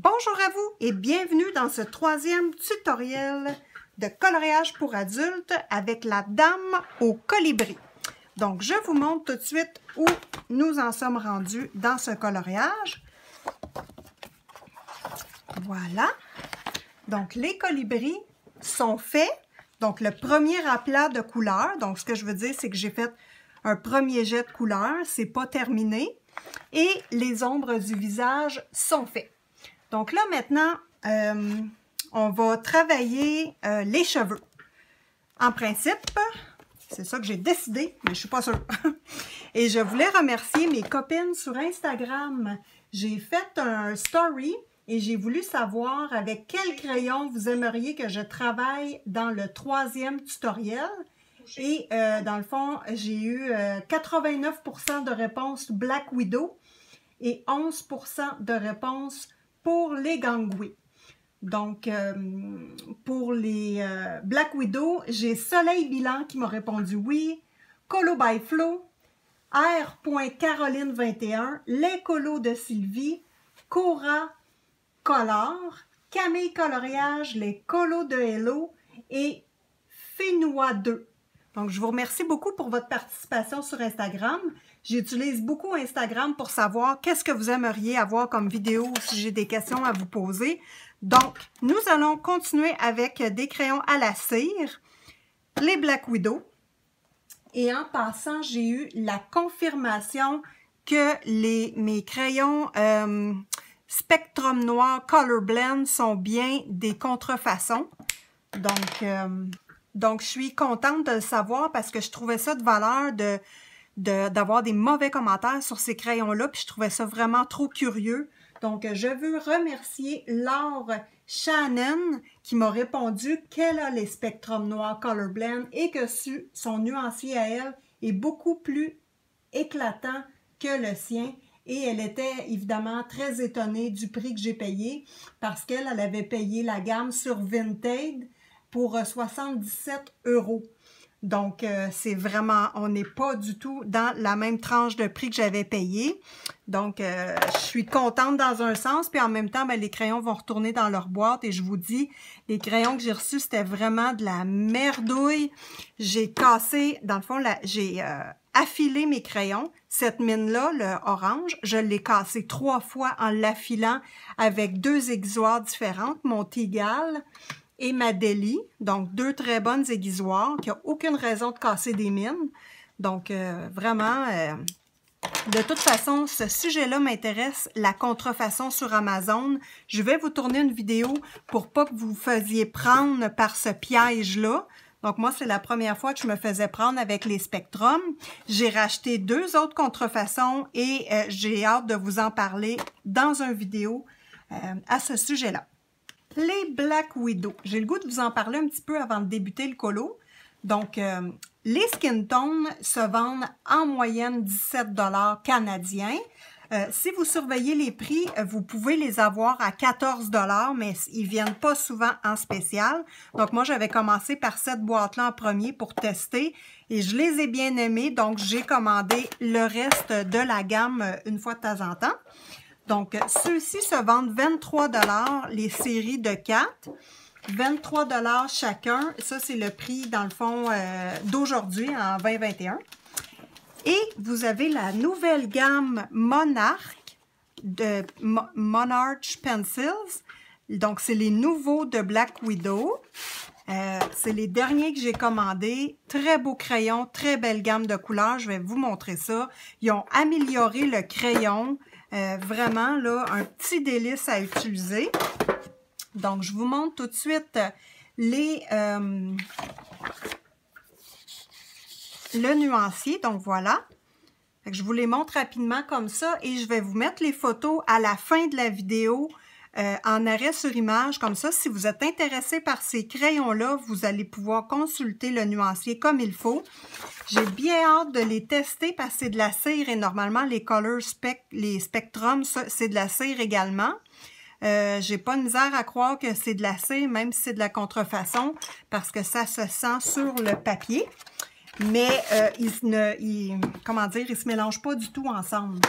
Bonjour à vous et bienvenue dans ce troisième tutoriel de coloriage pour adultes avec la dame au colibri. Donc, je vous montre tout de suite où nous en sommes rendus dans ce coloriage. Voilà. Donc, les colibris sont faits. Donc, le premier aplat de couleur. Donc, ce que je veux dire, c'est que j'ai fait un premier jet de couleur. C'est pas terminé. Et les ombres du visage sont faites. Donc là, maintenant, on va travailler les cheveux. En principe, c'est ça que j'ai décidé, mais je ne suis pas sûre. Et je voulais remercier mes copines sur Instagram. J'ai fait un story et j'ai voulu savoir avec quel crayon vous aimeriez que je travaille dans le troisième tutoriel. Et dans le fond, j'ai eu 89% de réponses Black Widow et 11% de réponses pour les gangouis. Donc, pour les Black Widow, j'ai Soleil Bilan qui m'a répondu oui, Colo by Flo, R.Caroline21, Les Colos de Sylvie, Cora Color, Camille Coloriage, Les Colos de Hello et Fénois 2. Donc, je vous remercie beaucoup pour votre participation sur Instagram. J'utilise beaucoup Instagram pour savoir qu'est-ce que vous aimeriez avoir comme vidéo si j'ai des questions à vous poser. Donc, nous allons continuer avec des crayons à la cire, les Black Widow. Et en passant, j'ai eu la confirmation que mes crayons Spectrum Noir Color Blend sont bien des contrefaçons. Donc, je suis contente de le savoir parce que je trouvais ça de valeur d'avoir des mauvais commentaires sur ces crayons-là, puis je trouvais ça vraiment trop curieux. Donc, je veux remercier Laure Shannon qui m'a répondu qu'elle a les Spectrum Noir Color Blend et que son nuancier à elle est beaucoup plus éclatant que le sien. Et elle était évidemment très étonnée du prix que j'ai payé parce qu'elle avait payé la gamme sur Vinted pour 77 €. Donc, c'est vraiment, on n'est pas du tout dans la même tranche de prix que j'avais payé. Donc, je suis contente dans un sens, puis en même temps, ben, les crayons vont retourner dans leur boîte. Et je vous dis, les crayons que j'ai reçus, c'était vraiment de la merdouille. J'ai cassé, dans le fond, j'ai affilé mes crayons. Cette mine-là, le orange, je l'ai cassé 3 fois en l'affilant avec 2 aiguisoires différentes, mon Tigal et ma Deli, donc 2 très bonnes aiguisoires, qui n'ont aucune raison de casser des mines. Donc, vraiment, de toute façon, ce sujet-là m'intéresse, la contrefaçon sur Amazon. Je vais vous tourner une vidéo pour pas que vous vous faisiez prendre par ce piège-là. Donc, moi, c'est la première fois que je me faisais prendre avec les Spectrum. J'ai racheté 2 autres contrefaçons et j'ai hâte de vous en parler dans une vidéo à ce sujet-là. Les Black Widow. J'ai le goût de vous en parler un petit peu avant de débuter le colo. Donc, les Skin Tone se vendent en moyenne 17 $ canadiens. Si vous surveillez les prix, vous pouvez les avoir à 14 $, mais ils ne viennent pas souvent en spécial. Donc, moi, j'avais commencé par cette boîte-là en premier pour tester et je les ai bien aimés. Donc, j'ai commandé le reste de la gamme une fois de temps en temps. Donc, ceux-ci se vendent 23 $, les séries de 4. 23 $ chacun. Ça, c'est le prix, dans le fond, d'aujourd'hui, en 2021. Et vous avez la nouvelle gamme Monarch de Monarch Pencils. Donc, c'est les nouveaux de Black Widow. C'est les derniers que j'ai commandés. Très beaux crayons, très belle gamme de couleurs. Je vais vous montrer ça. Ils ont amélioré le crayon. Vraiment, là, un petit délice à utiliser. Donc, je vous montre tout de suite le nuancier. Donc, voilà. Je vous les montre rapidement comme ça et je vais vous mettre les photos à la fin de la vidéo en arrêt sur image. Comme ça, si vous êtes intéressé par ces crayons-là, vous allez pouvoir consulter le nuancier comme il faut. J'ai bien hâte de les tester parce que c'est de la cire et normalement, les les Spectrum, c'est de la cire également. J'ai pas de misère à croire que c'est de la cire, même si c'est de la contrefaçon, parce que ça se sent sur le papier. Mais comment dire, ils se mélangent pas du tout ensemble.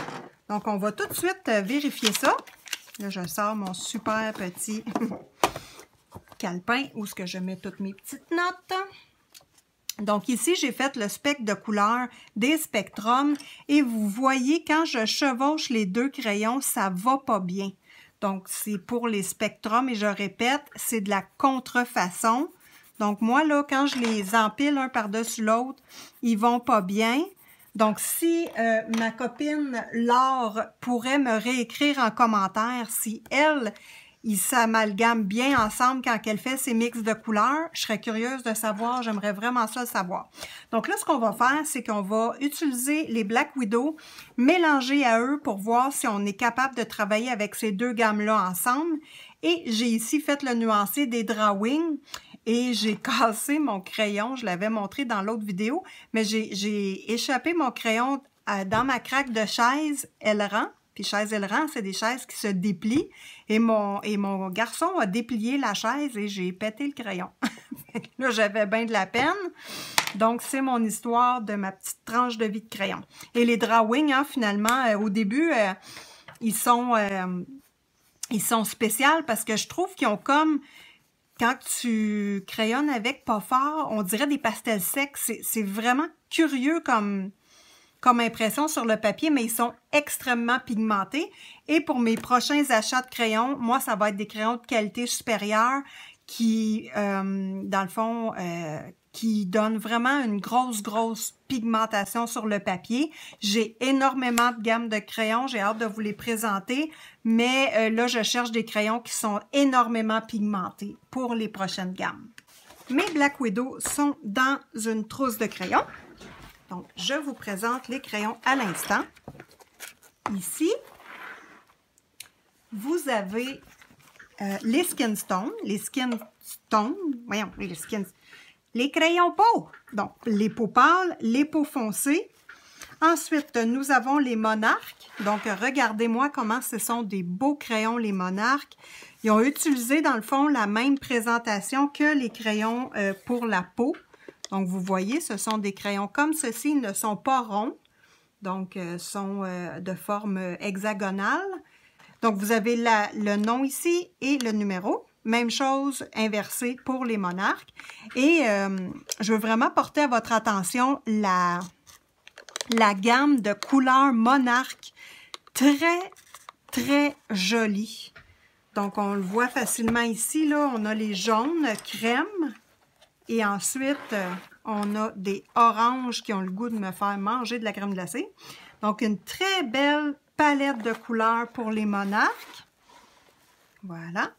Donc, on va tout de suite vérifier ça. Là, je sors mon super petit calepin où est-ce que je mets toutes mes petites notes. Donc ici, j'ai fait le spectre de couleur des Spectrum et vous voyez, quand je chevauche les deux crayons, ça va pas bien. Donc, c'est pour les Spectrum et je répète, c'est de la contrefaçon. Donc, moi, là, quand je les empile un par-dessus l'autre, ils vont pas bien. Donc, si ma copine Laure pourrait me réécrire en commentaire si elle, ils s'amalgament bien ensemble quand elle fait ses mix de couleurs, je serais curieuse de savoir, j'aimerais vraiment ça le savoir. Donc là, ce qu'on va faire, c'est qu'on va utiliser les Black Widow, mélanger à eux pour voir si on est capable de travailler avec ces deux gammes-là ensemble. Et j'ai ici fait le nuancé des Drawing. Et j'ai cassé mon crayon, je l'avais montré dans l'autre vidéo, mais j'ai échappé mon crayon dans ma craque de chaise aileron. Puis chaise aileron, c'est des chaises qui se déplient. Et mon garçon a déplié la chaise et j'ai pété le crayon. Là, j'avais bien de la peine. Donc, c'est mon histoire de ma petite tranche de vie de crayon. Et les Drawing, hein, finalement, au début, ils sont spéciaux parce que je trouve qu'ils ont comme... Quand tu crayonnes avec pas fort, on dirait des pastels secs. C'est vraiment curieux comme impression sur le papier, mais ils sont extrêmement pigmentés. Et pour mes prochains achats de crayons, moi, ça va être des crayons de qualité supérieure qui, dans le fond, qui donnent vraiment une grosse pigmentation sur le papier. J'ai énormément de gammes de crayons, j'ai hâte de vous les présenter, mais là, je cherche des crayons qui sont énormément pigmentés pour les prochaines gammes. Mes Black Widow sont dans une trousse de crayons. Donc, je vous présente les crayons à l'instant. Ici, vous avez les Skin Stone, les crayons peau. Donc, les peaux pâles, les peaux foncées. Ensuite, nous avons les Monarques. Donc, regardez-moi comment ce sont des beaux crayons, les Monarques. Ils ont utilisé, dans le fond, la même présentation que les crayons pour la peau. Donc, vous voyez, ce sont des crayons comme ceci. Ils ne sont pas ronds. Donc, sont de forme hexagonale. Donc, vous avez le nom ici et le numéro. Même chose inversée pour les Monarques. Et je veux vraiment porter à votre attention la gamme de couleurs Monarques. Très jolie. Donc, on le voit facilement ici. Là, on a les jaunes crème. Et ensuite, on a des oranges qui ont le goût de me faire manger de la crème glacée. Donc, une très belle palette de couleurs pour les Monarques. Voilà.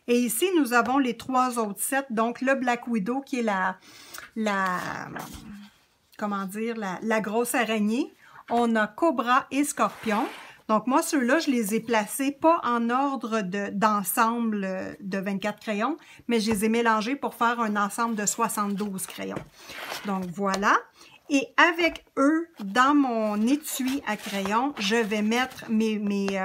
Et ici, nous avons les trois autres sets. Donc, le Black Widow qui est la grosse araignée. On a Cobra et Scorpion. Donc, moi, ceux-là, je les ai placés pas en ordre d'ensemble de 24 crayons, mais je les ai mélangés pour faire un ensemble de 72 crayons. Donc, voilà. Et avec eux, dans mon étui à crayon, je vais mettre mes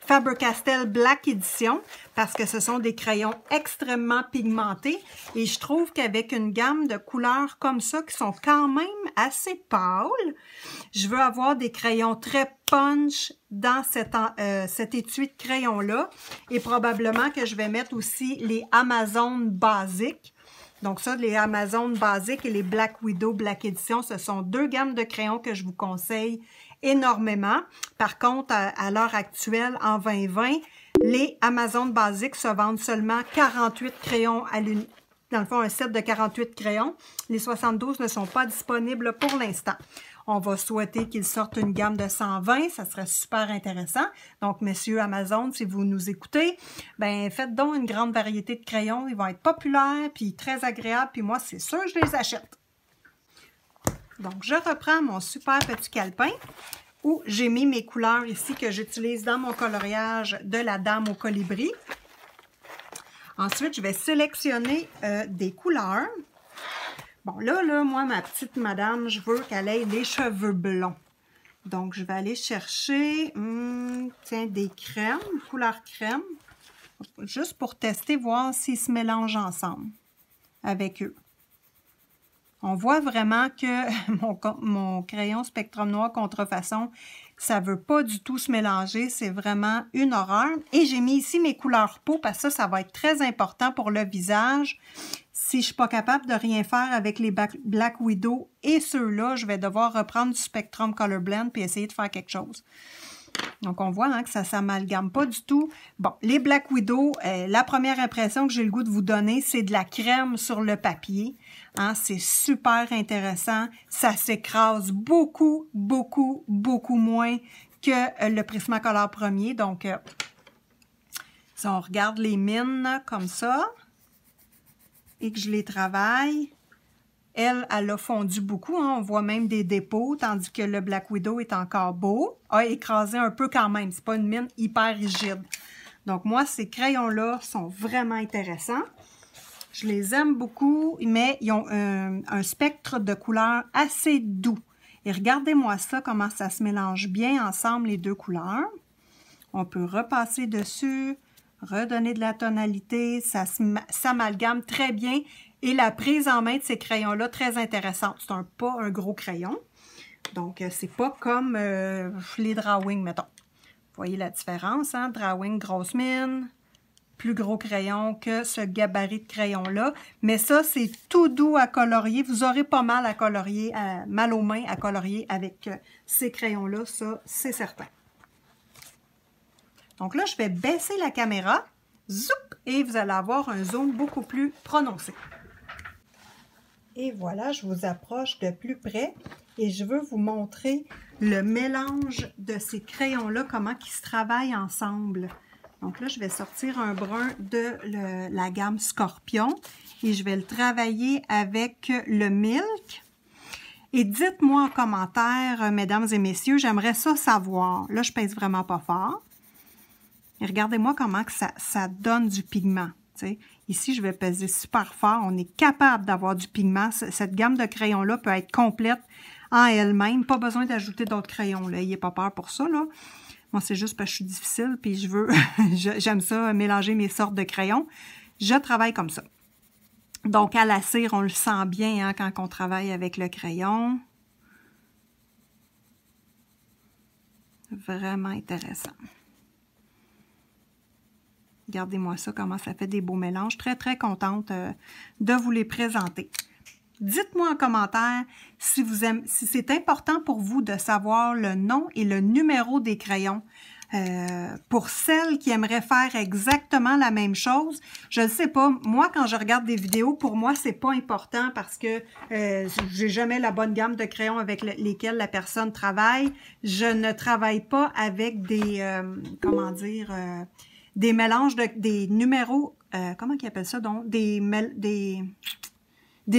Faber-Castell Black Edition parce que ce sont des crayons extrêmement pigmentés et je trouve qu'avec une gamme de couleurs comme ça qui sont quand même assez pâles, je veux avoir des crayons très punch dans cet étui de crayon-là et probablement que je vais mettre aussi les Amazon basiques. Donc ça, les Amazon basiques et les Black Widow Black Edition, ce sont deux gammes de crayons que je vous conseille énormément. Par contre, à l'heure actuelle, en 2020, les Amazon basiques se vendent seulement 48 crayons à l'unité. Dans le fond, un set de 48 crayons. Les 72 ne sont pas disponibles pour l'instant. On va souhaiter qu'ils sortent une gamme de 120, ça serait super intéressant. Donc, messieurs Amazon, si vous nous écoutez, ben faites donc une grande variété de crayons. Ils vont être populaires, puis très agréables, puis moi, c'est sûr, je les achète. Donc, je reprends mon super petit calepin où j'ai mis mes couleurs ici que j'utilise dans mon coloriage de la Dame au colibri. Ensuite, je vais sélectionner des couleurs. Bon, là, moi, ma petite madame, je veux qu'elle ait les cheveux blonds. Donc, je vais aller chercher, des crèmes, couleur crème, juste pour tester, voir s'ils se mélangent ensemble avec eux. On voit vraiment que mon crayon Spectrum Noir Contrefaçon Ça ne veut pas du tout se mélanger. C'est vraiment une horreur. Et j'ai mis ici mes couleurs peau parce que ça va être très important pour le visage. Si je ne suis pas capable de rien faire avec les Black Widow et ceux-là, je vais devoir reprendre du Spectrum Color Blend puis essayer de faire quelque chose. Donc, on voit que ça ne s'amalgame pas du tout. Bon, les Black Widow, la première impression que j'ai le goût de vous donner, c'est de la crème sur le papier. C'est super intéressant. Ça s'écrase beaucoup, beaucoup, beaucoup moins que le Prismacolor premier. Donc, si on regarde les mines comme ça et que je les travaille, elle a fondu beaucoup. On voit même des dépôts, tandis que le Black Widow est encore beau. A écrasé un peu quand même. C'est pas une mine hyper rigide. Donc, moi, ces crayons-là sont vraiment intéressants. Je les aime beaucoup, mais ils ont un spectre de couleurs assez doux. Et regardez-moi ça, comment ça se mélange bien ensemble, les deux couleurs. On peut repasser dessus, redonner de la tonalité. Ça s'amalgame très bien. Et la prise en main de ces crayons-là, très intéressante. C'est pas un gros crayon. Donc, c'est pas comme les Drawing, mettons. Vous voyez la différence, Drawing, grosse mine, plus gros crayon que ce gabarit de crayon-là. Mais ça, c'est tout doux à colorier. Vous aurez pas mal à colorier, mal aux mains à colorier avec ces crayons-là, ça, c'est certain. Donc là, je vais baisser la caméra, zoup, et vous allez avoir un zoom beaucoup plus prononcé. Et voilà, je vous approche de plus près et je veux vous montrer le mélange de ces crayons-là, comment ils se travaillent ensemble. Donc là, je vais sortir un brun de la gamme Scorpion et je vais le travailler avec le Milk. Et dites-moi en commentaire, mesdames et messieurs, j'aimerais ça savoir. Là, je pèse vraiment pas fort. Et regardez-moi comment que ça donne du pigment. T'sais. Ici, je vais peser super fort. On est capable d'avoir du pigment. Cette gamme de crayons-là peut être complète en elle-même. Pas besoin d'ajouter d'autres crayons. N'ayez pas peur pour ça. Là. Moi, c'est juste parce que je suis difficile puis je veux, j'aime ça, mélanger mes sortes de crayons. Je travaille comme ça. Donc, à la cire, on le sent bien quand on travaille avec le crayon. Vraiment intéressant. Regardez-moi ça, comment ça fait des beaux mélanges. Très, très contente de vous les présenter. Dites-moi en commentaire si c'est important pour vous de savoir le nom et le numéro des crayons. Pour celles qui aimeraient faire exactement la même chose, je ne sais pas. Moi, quand je regarde des vidéos, pour moi, c'est pas important parce que j'ai jamais la bonne gamme de crayons avec lesquels la personne travaille. Je ne travaille pas avec des, comment dire... des mélanges des numéros, comment ils appellent ça donc? Des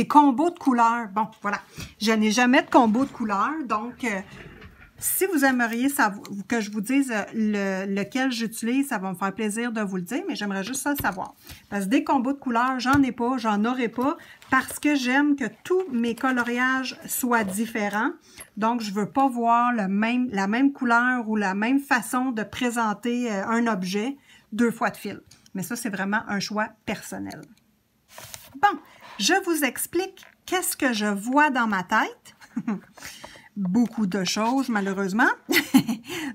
combos de couleurs. Bon, voilà. Je n'ai jamais de combo de couleurs, donc si vous aimeriez que je vous dise lequel j'utilise, ça va me faire plaisir de vous le dire, mais j'aimerais juste ça le savoir. Parce que des combos de couleurs, j'en ai pas, j'en aurai pas, parce que j'aime que tous mes coloriages soient différents. Donc, je ne veux pas voir la même couleur ou la même façon de présenter un objet 2 fois de fil. Mais ça, c'est vraiment un choix personnel. Bon, je vous explique qu'est-ce que je vois dans ma tête. Beaucoup de choses, malheureusement.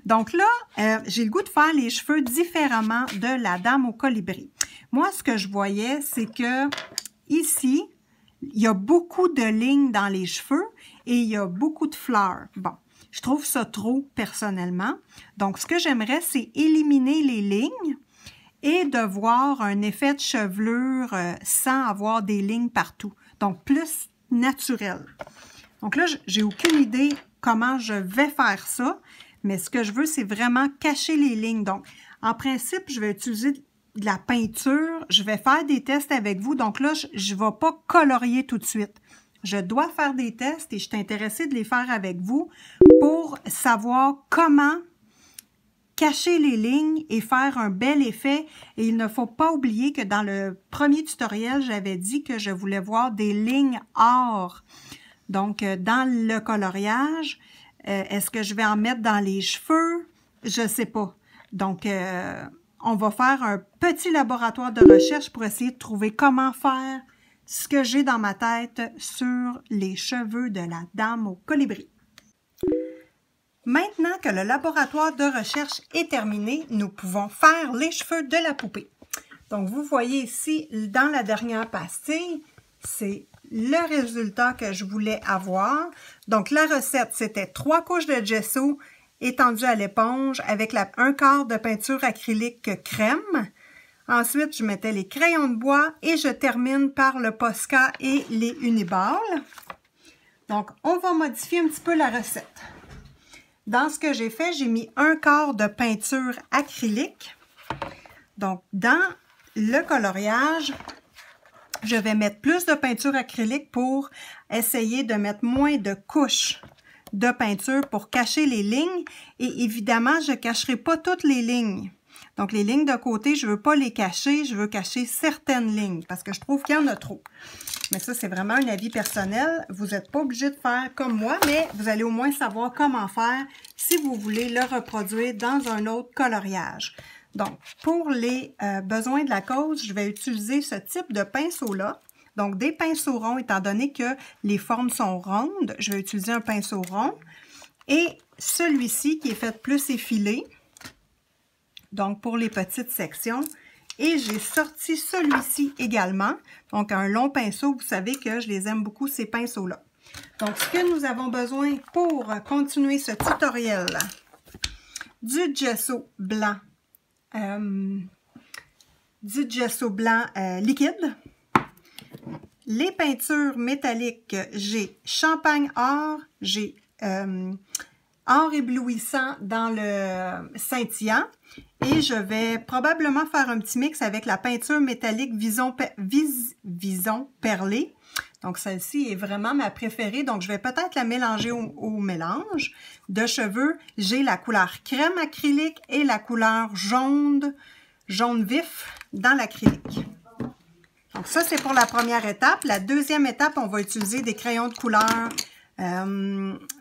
Donc là, j'ai le goût de faire les cheveux différemment de la dame au colibri. Moi, ce que je voyais, c'est que ici, il y a beaucoup de lignes dans les cheveux et il y a beaucoup de fleurs. Bon, je trouve ça trop personnellement. Donc, ce que j'aimerais, c'est éliminer les lignes et de voir un effet de chevelure sans avoir des lignes partout. Donc, plus naturel. Donc là, j'ai aucune idée comment je vais faire ça, mais ce que je veux, c'est vraiment cacher les lignes. Donc, en principe, je vais utiliser de la peinture. Je vais faire des tests avec vous. Donc là, je ne vais pas colorier tout de suite. Je dois faire des tests et je suis intéressée de les faire avec vous pour savoir comment cacher les lignes et faire un bel effet. Et il ne faut pas oublier que dans le premier tutoriel, j'avais dit que je voulais voir des lignes or. Donc, dans le coloriage, est-ce que je vais en mettre dans les cheveux? Je ne sais pas. Donc, on va faire un petit laboratoire de recherche pour essayer de trouver comment faire ce que j'ai dans ma tête sur les cheveux de la dame au colibri. Maintenant que le laboratoire de recherche est terminé, nous pouvons faire les cheveux de la poupée. Donc, vous voyez ici, dans la dernière pastille, c'est le résultat que je voulais avoir. Donc, la recette, c'était 3 couches de gesso étendues à l'éponge avec un quart de peinture acrylique crème. Ensuite, je mettais les crayons de bois et je termine par le Posca et les Uniballs. Donc, on va modifier un petit peu la recette. Dans ce que j'ai fait, j'ai mis un quart de peinture acrylique. Donc, dans le coloriage, je vais mettre plus de peinture acrylique pour essayer de mettre moins de couches de peinture pour cacher les lignes. Et évidemment, je ne cacherai pas toutes les lignes. Donc, les lignes de côté, je ne veux pas les cacher, je veux cacher certaines lignes parce que je trouve qu'il y en a trop. Mais ça, c'est vraiment un avis personnel. Vous n'êtes pas obligé de faire comme moi, mais vous allez au moins savoir comment faire si vous voulez le reproduire dans un autre coloriage. Donc, pour les besoins de la cause, je vais utiliser ce type de pinceau-là. Donc, des pinceaux ronds, étant donné que les formes sont rondes, je vais utiliser un pinceau rond. Et celui-ci qui est fait plus effilé, donc pour les petites sections. Et j'ai sorti celui-ci également. Donc, un long pinceau, vous savez que je les aime beaucoup, ces pinceaux-là. Donc, ce que nous avons besoin pour continuer ce tutoriel, du gesso blanc. Liquide. Les peintures métalliques, j'ai champagne or, j'ai or éblouissant dans le scintillant et je vais probablement faire un petit mix avec la peinture métallique Vison perlée. Donc celle-ci est vraiment ma préférée, donc je vais peut-être la mélanger au mélange de cheveux. J'ai la couleur crème acrylique et la couleur jaune vif dans l'acrylique. Donc ça, c'est pour la première étape. La deuxième étape, on va utiliser des crayons de couleur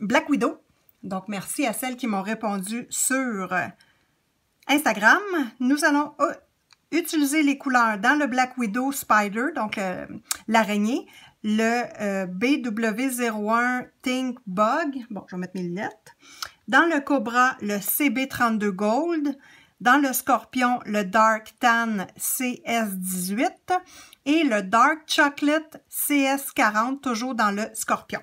Black Widow. Donc, merci à celles qui m'ont répondu sur Instagram. Nous allons utiliser les couleurs dans le Black Widow Spider, donc l'araignée, le BW01 Think Bug. Bon, je vais mettre mes lunettes. Dans le Cobra, le CB32 Gold. Dans le Scorpion, le Dark Tan CS18 et le Dark Chocolate CS40, toujours dans le Scorpion.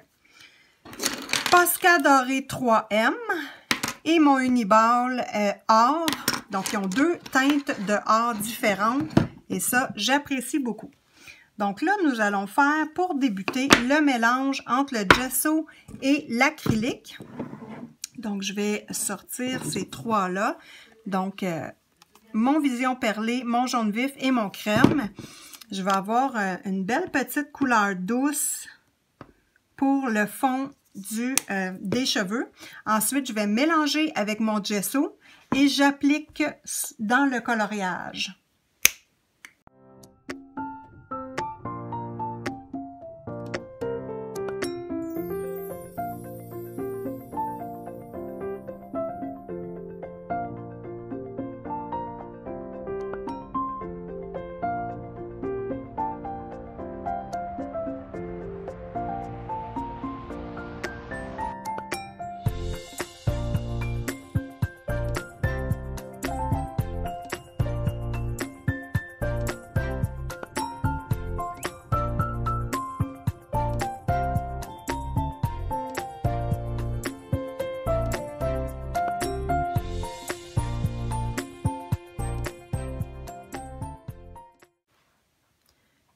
Posca doré 3M et mon Uniball or. Donc, ils ont deux teintes de or différentes et ça, j'apprécie beaucoup. Donc là, nous allons faire, pour débuter, le mélange entre le gesso et l'acrylique. Donc, je vais sortir ces trois-là. Donc, mon Vision perlée, mon jaune vif et mon crème. Je vais avoir une belle petite couleur douce pour le fond des cheveux. Ensuite, je vais mélanger avec mon gesso et j'applique dans le coloriage.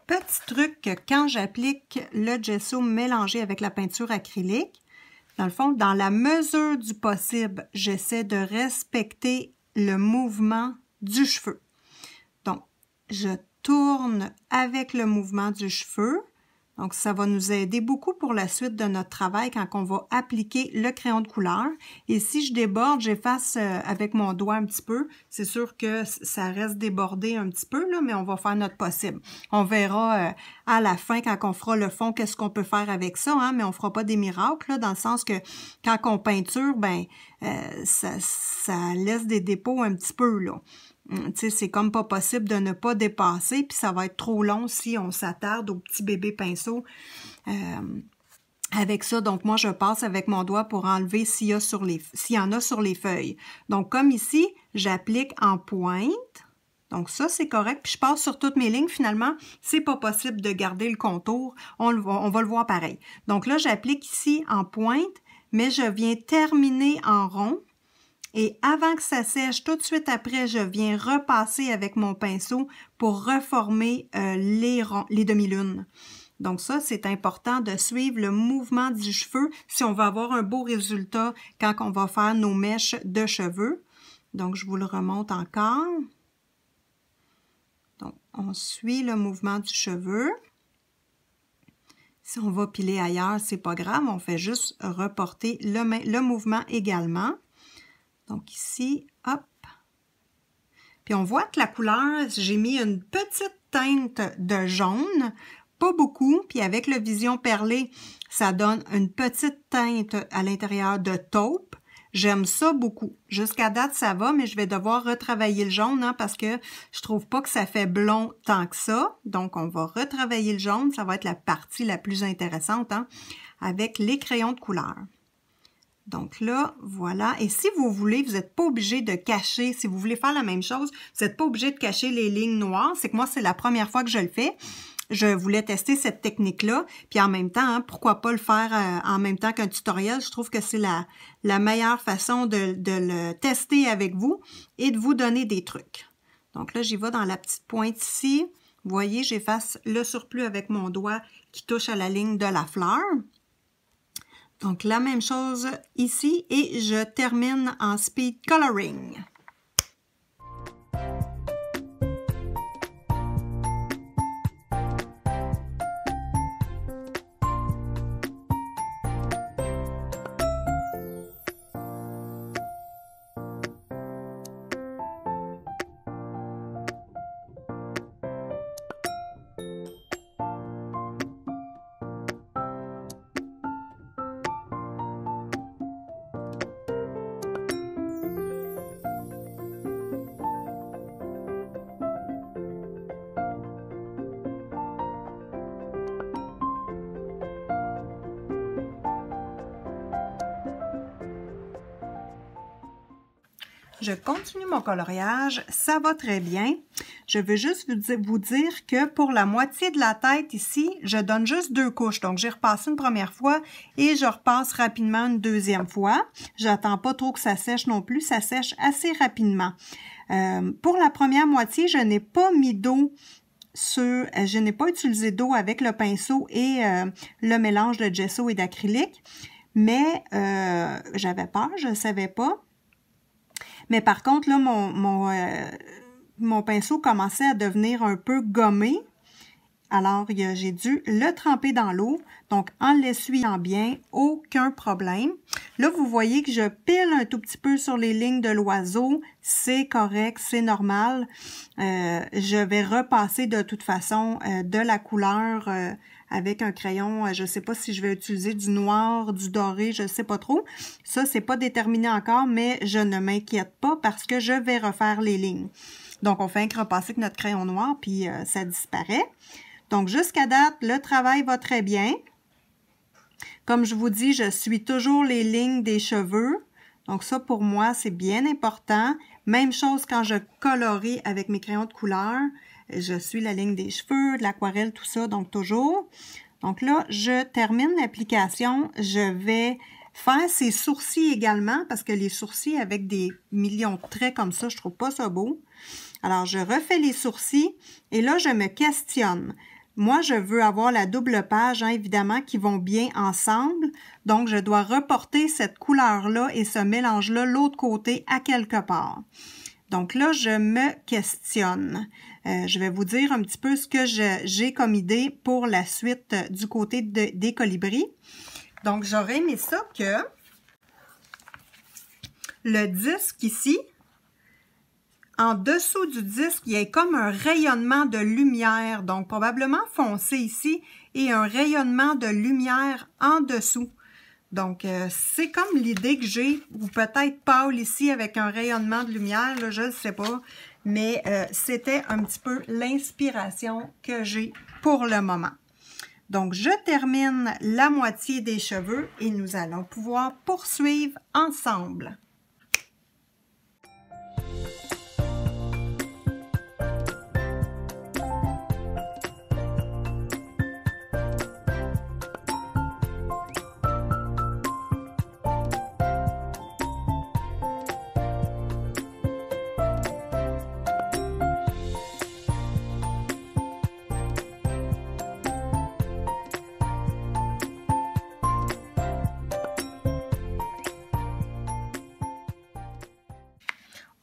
Petit truc, quand j'applique le gesso mélangé avec la peinture acrylique, dans le fond, dans la mesure du possible, j'essaie de respecter le mouvement du cheveu. Donc, je tourne avec le mouvement du cheveu. Donc, ça va nous aider beaucoup pour la suite de notre travail quand on va appliquer le crayon de couleur. Et si je déborde, j'efface avec mon doigt un petit peu. C'est sûr que ça reste débordé un petit peu, là, mais on va faire notre possible. On verra à la fin, quand on fera le fond, qu'est-ce qu'on peut faire avec ça, hein, mais on ne fera pas des miracles, là, dans le sens que quand on peinture, ben, ça laisse des dépôts un petit peu, là. Tu sais, c'est comme pas possible de ne pas dépasser, puis ça va être trop long si on s'attarde au petit bébé pinceau avec ça. Donc, moi, je passe avec mon doigt pour enlever s'il y en a sur les feuilles. Donc, comme ici, j'applique en pointe. Donc, ça, c'est correct. Puis, je passe sur toutes mes lignes. Finalement, c'est pas possible de garder le contour. On va le voir pareil. Donc, là, j'applique ici en pointe, mais je viens terminer en rond. Et avant que ça sèche, tout de suite après, je viens repasser avec mon pinceau pour reformer les demi-lunes. Donc ça, c'est important de suivre le mouvement du cheveu si on veut avoir un beau résultat quand on va faire nos mèches de cheveux. Donc, je vous le remonte encore. Donc, on suit le mouvement du cheveu. Si on va piler ailleurs, c'est pas grave, on fait juste reporter le mouvement également. Donc ici, hop. Puis on voit que la couleur, j'ai mis une petite teinte de jaune, pas beaucoup, puis avec le Vision Perlée, ça donne une petite teinte à l'intérieur de taupe. J'aime ça beaucoup. Jusqu'à date, ça va, mais je vais devoir retravailler le jaune hein, parce que je trouve pas que ça fait blond tant que ça. Donc, on va retravailler le jaune. Ça va être la partie la plus intéressante hein, avec les crayons de couleur. Donc là, voilà. Et si vous voulez, vous n'êtes pas obligé de cacher, si vous voulez faire la même chose, vous n'êtes pas obligé de cacher les lignes noires. C'est que moi, c'est la première fois que je le fais. Je voulais tester cette technique-là. Puis en même temps, hein, pourquoi pas le faire en même temps qu'un tutoriel? Je trouve que c'est la meilleure façon de le tester avec vous et de vous donner des trucs. Donc là, j'y vais dans la petite pointe ici. Vous voyez, j'efface le surplus avec mon doigt qui touche à la ligne de la fleur. Donc, la même chose ici et je termine en speed coloring. Je continue mon coloriage, ça va très bien. Je veux juste vous dire que pour la moitié de la tête ici, je donne juste 2 couches. Donc, j'ai repassé une première fois et je repasse rapidement une deuxième fois. J'attends pas trop que ça sèche non plus, ça sèche assez rapidement. Pour la première moitié, je n'ai pas mis d'eau je n'ai pas utilisé d'eau avec le pinceau et le mélange de gesso et d'acrylique. Mais j'avais peur, je ne savais pas. Mais par contre, là, mon pinceau commençait à devenir un peu gommé. Alors, j'ai dû le tremper dans l'eau. Donc, en l'essuyant bien, aucun problème. Là, vous voyez que je pile un tout petit peu sur les lignes de l'oiseau. C'est correct, c'est normal. Je vais repasser de toute façon de la couleur avec un crayon. Je ne sais pas si je vais utiliser du noir, du doré, je ne sais pas trop. Ça, c'est pas déterminé encore, mais je ne m'inquiète pas parce que je vais refaire les lignes. Donc, on fait un repasser avec notre crayon noir, puis ça disparaît. Donc, jusqu'à date, le travail va très bien. Comme je vous dis, je suis toujours les lignes des cheveux. Donc, ça, pour moi, c'est bien important. Même chose quand je colorie avec mes crayons de couleur. Je suis la ligne des cheveux, de l'aquarelle, tout ça, donc toujours. Donc là, je termine l'application. Je vais faire ses sourcils également, parce que les sourcils avec des millions de traits comme ça, je trouve pas ça beau. Alors, je refais les sourcils et là, je me questionne. Moi, je veux avoir la double page, hein, évidemment, qui vont bien ensemble. Donc, je dois reporter cette couleur-là et ce mélange-là l'autre côté à quelque part. Donc là, je me questionne. Je vais vous dire un petit peu ce que j'ai comme idée pour la suite du côté des colibris. Donc, j'aurais aimé ça que le disque ici, en dessous du disque, il y a comme un rayonnement de lumière, donc probablement foncé ici, et un rayonnement de lumière en dessous. Donc, c'est comme l'idée que j'ai, ou peut-être pâle ici avec un rayonnement de lumière, là, je ne sais pas, mais c'était un petit peu l'inspiration que j'ai pour le moment. Donc, je termine la moitié des cheveux et nous allons pouvoir poursuivre ensemble.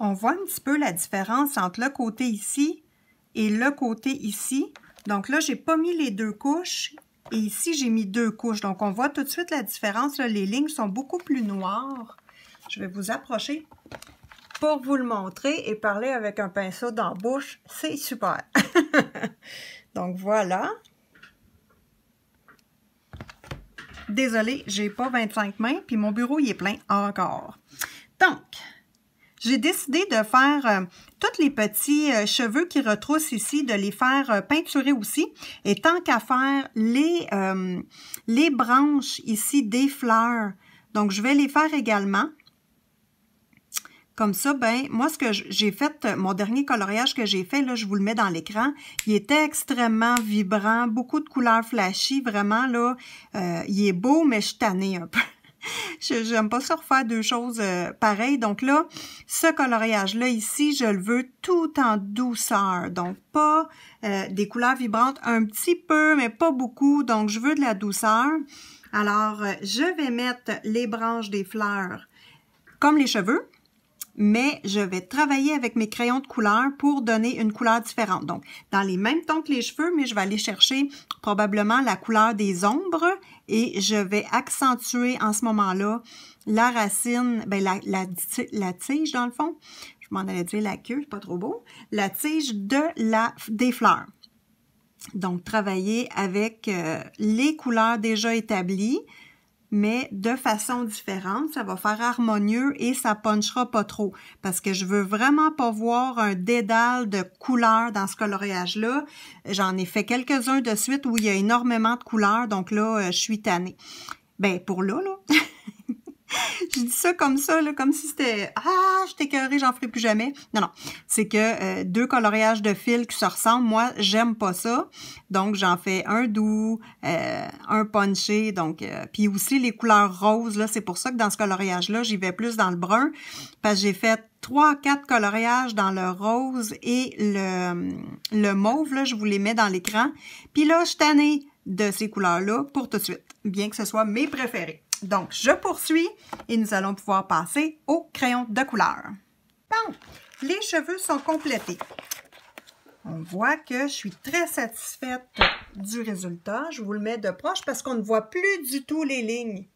On voit un petit peu la différence entre le côté ici et le côté ici. Donc là, j'ai pas mis les deux couches et ici, j'ai mis deux couches. Donc, on voit tout de suite la différence. Là, les lignes sont beaucoup plus noires. Je vais vous approcher pour vous le montrer et parler avec un pinceau dans la bouche. C'est super! Donc, voilà. Désolée, j'ai pas 25 mains, puis mon bureau, il est plein encore. Donc, j'ai décidé de faire tous les petits cheveux qui retroussent ici, de les faire peinturer aussi. Et tant qu'à faire les branches ici des fleurs, donc je vais les faire également. Comme ça, ben moi, ce que j'ai fait, mon dernier coloriage que j'ai fait, là, je vous le mets dans l'écran, il était extrêmement vibrant, beaucoup de couleurs flashy, vraiment, là, il est beau, mais je suis tannée un peu. J'aime pas ça refaire deux choses pareilles. Donc là, ce coloriage-là ici, je le veux tout en douceur. Donc pas des couleurs vibrantes, un petit peu, mais pas beaucoup. Donc je veux de la douceur. Alors, je vais mettre les branches des fleurs comme les cheveux, mais je vais travailler avec mes crayons de couleur pour donner une couleur différente. Donc, dans les mêmes tons que les cheveux, mais je vais aller chercher probablement la couleur des ombres et je vais accentuer en ce moment-là la racine, ben la tige dans le fond. Je m'en allais dire la queue, c'est pas trop beau. La tige des fleurs. Donc, travailler avec les couleurs déjà établies, mais de façon différente, ça va faire harmonieux et ça punchera pas trop. Parce que je veux vraiment pas voir un dédale de couleurs dans ce coloriage-là. J'en ai fait quelques-uns de suite où il y a énormément de couleurs, donc là, je suis tannée. Ben, pour là. Je dis ça comme là, comme si c'était « Ah, je t'écœurerai, j'en ferai plus jamais ». Non, non, c'est que deux coloriages de fils qui se ressemblent, moi, j'aime pas ça. Donc, j'en fais un doux, un punché, donc, puis aussi les couleurs roses, là, c'est pour ça que dans ce coloriage-là, j'y vais plus dans le brun, parce que j'ai fait 3-4 coloriages dans le rose et le mauve, là, je vous les mets dans l'écran. Puis là, je suis tannée de ces couleurs-là pour tout de suite, bien que ce soit mes préférés. Donc, je poursuis et nous allons pouvoir passer au crayon de couleur. Bon, les cheveux sont complétés. On voit que je suis très satisfaite du résultat. Je vous le mets de proche parce qu'on ne voit plus du tout les lignes.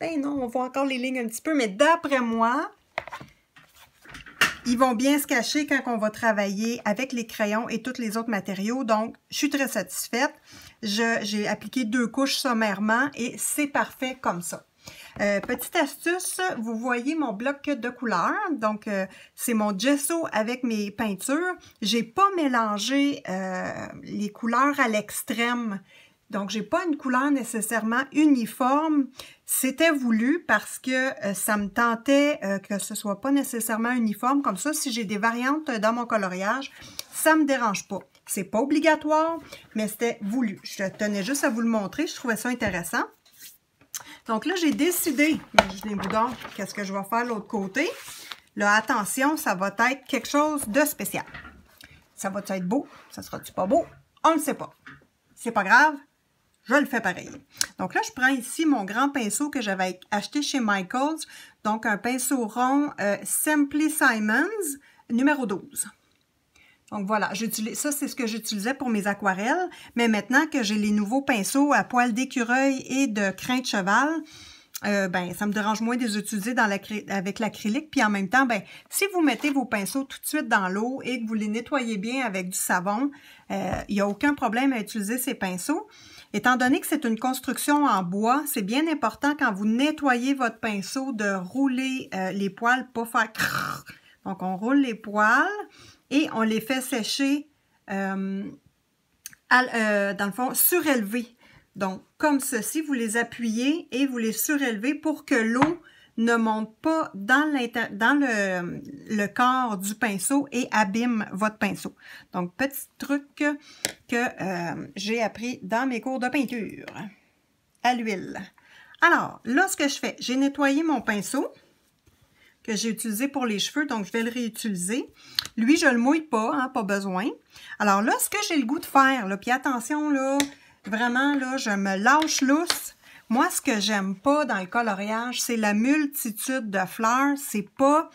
Ben non, on voit encore les lignes un petit peu, mais d'après moi, ils vont bien se cacher quand on va travailler avec les crayons et tous les autres matériaux. Donc, je suis très satisfaite. J'ai appliqué 2 couches sommairement et c'est parfait comme ça. Petite astuce, vous voyez mon bloc de couleurs. Donc, c'est mon gesso avec mes peintures. J'ai pas mélangé les couleurs à l'extrême. Donc, j'ai pas une couleur nécessairement uniforme. C'était voulu parce que ça me tentait que ce soit pas nécessairement uniforme. Comme ça, si j'ai des variantes dans mon coloriage, ça me dérange pas. C'est pas obligatoire, mais c'était voulu. Je tenais juste à vous le montrer. Je trouvais ça intéressant. Donc là, j'ai décidé, imaginez-vous donc, qu'est-ce que je vais faire de l'autre côté. Là, attention, ça va être quelque chose de spécial. Ça va être beau? Ça sera-tu pas beau? On ne sait pas. C'est pas grave. Je le fais pareil. Donc là, je prends ici mon grand pinceau que j'avais acheté chez Michaels. Donc, un pinceau rond Simply Simons, numéro 12. Donc voilà, ça c'est ce que j'utilisais pour mes aquarelles. Mais maintenant que j'ai les nouveaux pinceaux à poils d'écureuil et de crin de cheval, ben ça me dérange moins de les utiliser avec l'acrylique. Puis en même temps, ben si vous mettez vos pinceaux tout de suite dans l'eau et que vous les nettoyez bien avec du savon, il n'y a aucun problème à utiliser ces pinceaux. Étant donné que c'est une construction en bois, c'est bien important quand vous nettoyez votre pinceau de rouler les poils, pas faire crrr. Donc on roule les poils et on les fait sécher dans le fond, surélevés. Donc, comme ceci, vous les appuyez et vous les surélevez pour que l'eau ne monte pas dans le corps du pinceau et abîme votre pinceau. Donc, petit truc que j'ai appris dans mes cours de peinture à l'huile. Alors, là, ce que je fais, j'ai nettoyé mon pinceau que j'ai utilisé pour les cheveux, donc je vais le réutiliser. Lui, je le mouille pas, hein, pas besoin. Alors là, ce que j'ai le goût de faire, là, puis attention, là, vraiment, là, je me lâche lousse. Moi, ce que j'aime pas dans le coloriage, c'est la multitude de fleurs. C'est pas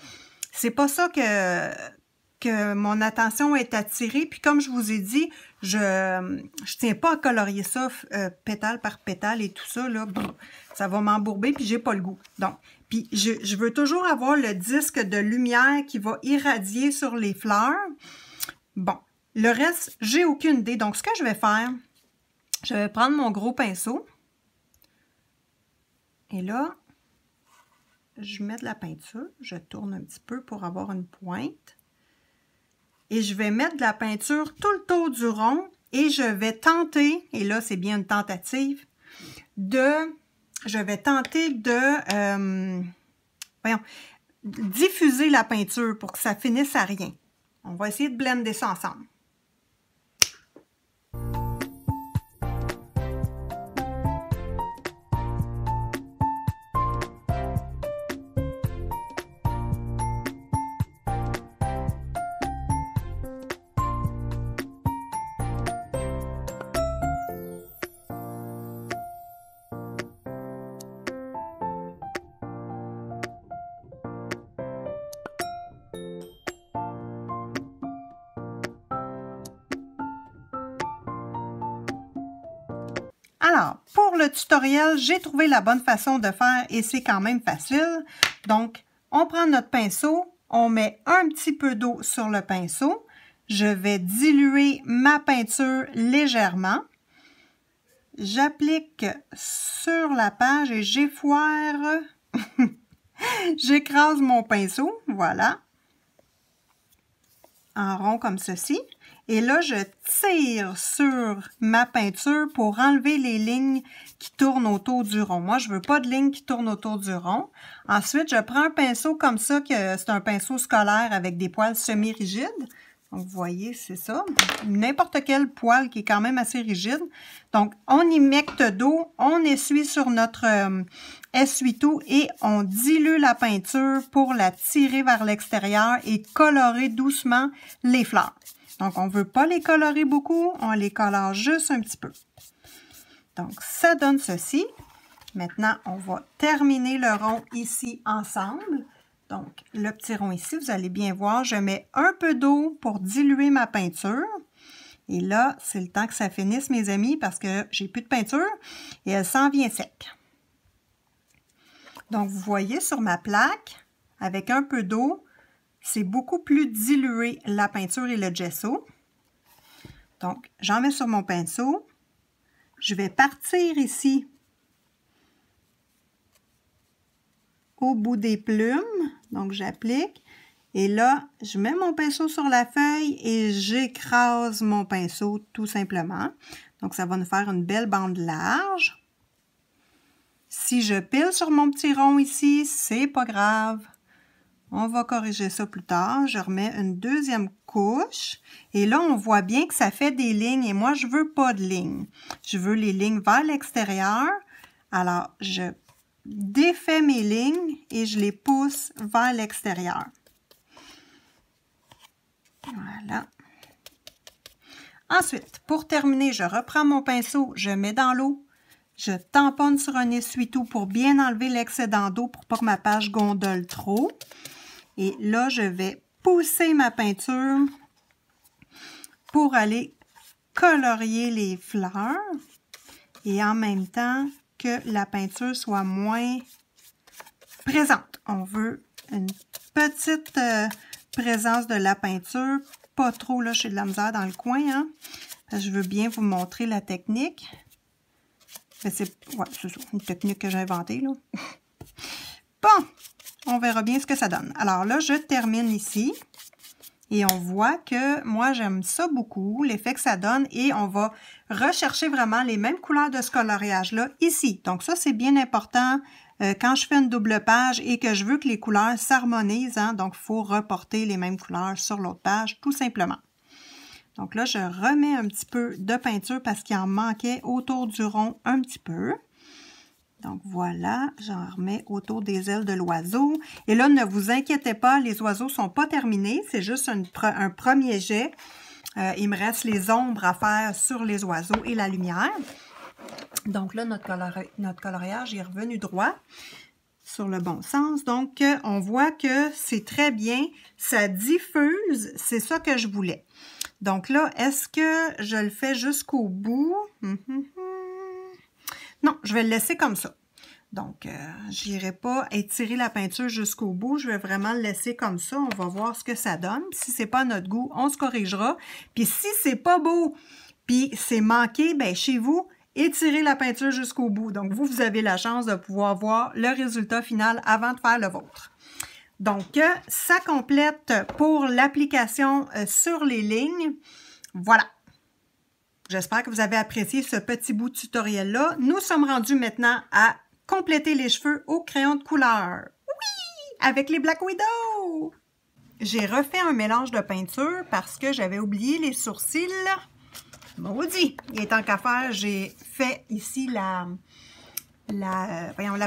ça que mon attention est attirée. Puis comme je vous ai dit, je tiens pas à colorier ça pétale par pétale et tout ça, là, ça va m'embourber, puis j'ai pas le goût. Donc, puis je veux toujours avoir le disque de lumière qui va irradier sur les fleurs. Bon, le reste, j'ai aucune idée. Donc, ce que je vais faire, je vais prendre mon gros pinceau. Et là, je mets de la peinture. Je tourne un petit peu pour avoir une pointe. Et je vais mettre de la peinture tout le tour du rond. Et je vais tenter, et là, c'est bien une tentative, je vais tenter de diffuser la peinture pour que ça finisse à rien. On va essayer de blender ça ensemble. Alors, pour le tutoriel, j'ai trouvé la bonne façon de faire et c'est quand même facile. Donc, on prend notre pinceau, on met un petit peu d'eau sur le pinceau. Je vais diluer ma peinture légèrement. J'applique sur la page et j'effoire. J'écrase mon pinceau, voilà. En rond comme ceci. Et là, je tire sur ma peinture pour enlever les lignes qui tournent autour du rond. Moi, je veux pas de lignes qui tournent autour du rond. Ensuite, je prends un pinceau comme ça, que c'est un pinceau scolaire avec des poils semi-rigides. Donc, vous voyez, c'est ça. N'importe quel poil qui est quand même assez rigide. Donc, on immecte d'eau, on essuie sur notre essuie-tout et on dilue la peinture pour la tirer vers l'extérieur et colorer doucement les fleurs. Donc, on ne veut pas les colorer beaucoup, on les colore juste un petit peu. Donc, ça donne ceci. Maintenant, on va terminer le rond ici ensemble. Donc, le petit rond ici, vous allez bien voir, je mets un peu d'eau pour diluer ma peinture. Et là, c'est le temps que ça finisse, mes amis, parce que j'ai plus de peinture et elle s'en vient sec. Donc, vous voyez sur ma plaque, avec un peu d'eau, c'est beaucoup plus dilué la peinture et le gesso. Donc, j'en mets sur mon pinceau. Je vais partir ici au bout des plumes. Donc, j'applique. Et là, je mets mon pinceau sur la feuille et j'écrase mon pinceau tout simplement. Donc, ça va nous faire une belle bande large. Si je pile sur mon petit rond ici, c'est pas grave. On va corriger ça plus tard. Je remets une deuxième couche. Et là, on voit bien que ça fait des lignes. Et moi, je veux pas de lignes. Je veux les lignes vers l'extérieur. Alors, je défais mes lignes et je les pousse vers l'extérieur. Voilà. Ensuite, pour terminer, je reprends mon pinceau, je mets dans l'eau. Je tamponne sur un essuie-tout pour bien enlever l'excédent d'eau pour pas que ma page gondole trop. Et là, je vais pousser ma peinture pour aller colorier les fleurs et en même temps que la peinture soit moins présente. On veut une petite présence de la peinture, pas trop, là, j'ai de la misère dans le coin, hein. Je veux bien vous montrer la technique. C'est ça, une technique que j'ai inventée, là. Bon, on verra bien ce que ça donne. Alors là, je termine ici. Et on voit que moi, j'aime ça beaucoup, l'effet que ça donne. Et on va rechercher vraiment les mêmes couleurs de ce coloriage-là ici. Donc ça, c'est bien important quand je fais une double page et que je veux que les couleurs s'harmonisent. Hein, donc, il faut reporter les mêmes couleurs sur l'autre page, tout simplement. Donc là, je remets un petit peu de peinture parce qu'il en manquait autour du rond un petit peu. Donc voilà, j'en remets autour des ailes de l'oiseau. Et là, ne vous inquiétez pas, les oiseaux ne sont pas terminés. C'est juste un premier jet. Il me reste les ombres à faire sur les oiseaux et la lumière. Donc là, notre coloriage est revenu droit sur le bon sens. Donc, on voit que c'est très bien. Ça diffuse. C'est ça que je voulais. Donc là, est-ce que je le fais jusqu'au bout? Non, je vais le laisser comme ça. Donc, je n'irai pas étirer la peinture jusqu'au bout. Je vais vraiment le laisser comme ça. On va voir ce que ça donne. Si ce n'est pas à notre goût, on se corrigera. Puis si c'est pas beau, puis c'est manqué, bien chez vous, étirez la peinture jusqu'au bout. Donc, vous avez la chance de pouvoir voir le résultat final avant de faire le vôtre. Donc, ça complète pour l'application sur les lignes. Voilà. J'espère que vous avez apprécié ce petit bout de tutoriel-là. Nous sommes rendus maintenant à compléter les cheveux au crayon de couleur. Oui! Avec les Black Widow! J'ai refait un mélange de peinture parce que j'avais oublié les sourcils. Maudit! Il est temps qu'à faire, j'ai fait ici la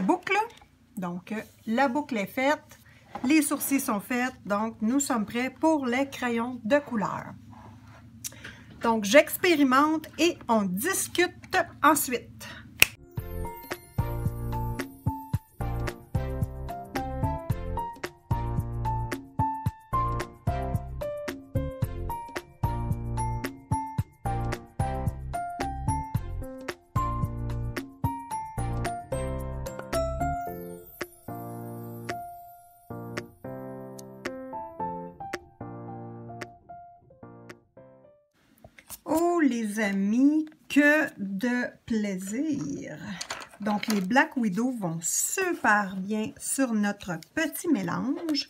boucle. Donc, la boucle est faite. Les sourcils sont faits. Donc, nous sommes prêts pour les crayons de couleur. Donc, j'expérimente et on discute ensuite. Oh les amis, que de plaisir! Donc les Black Widow vont super bien sur notre petit mélange.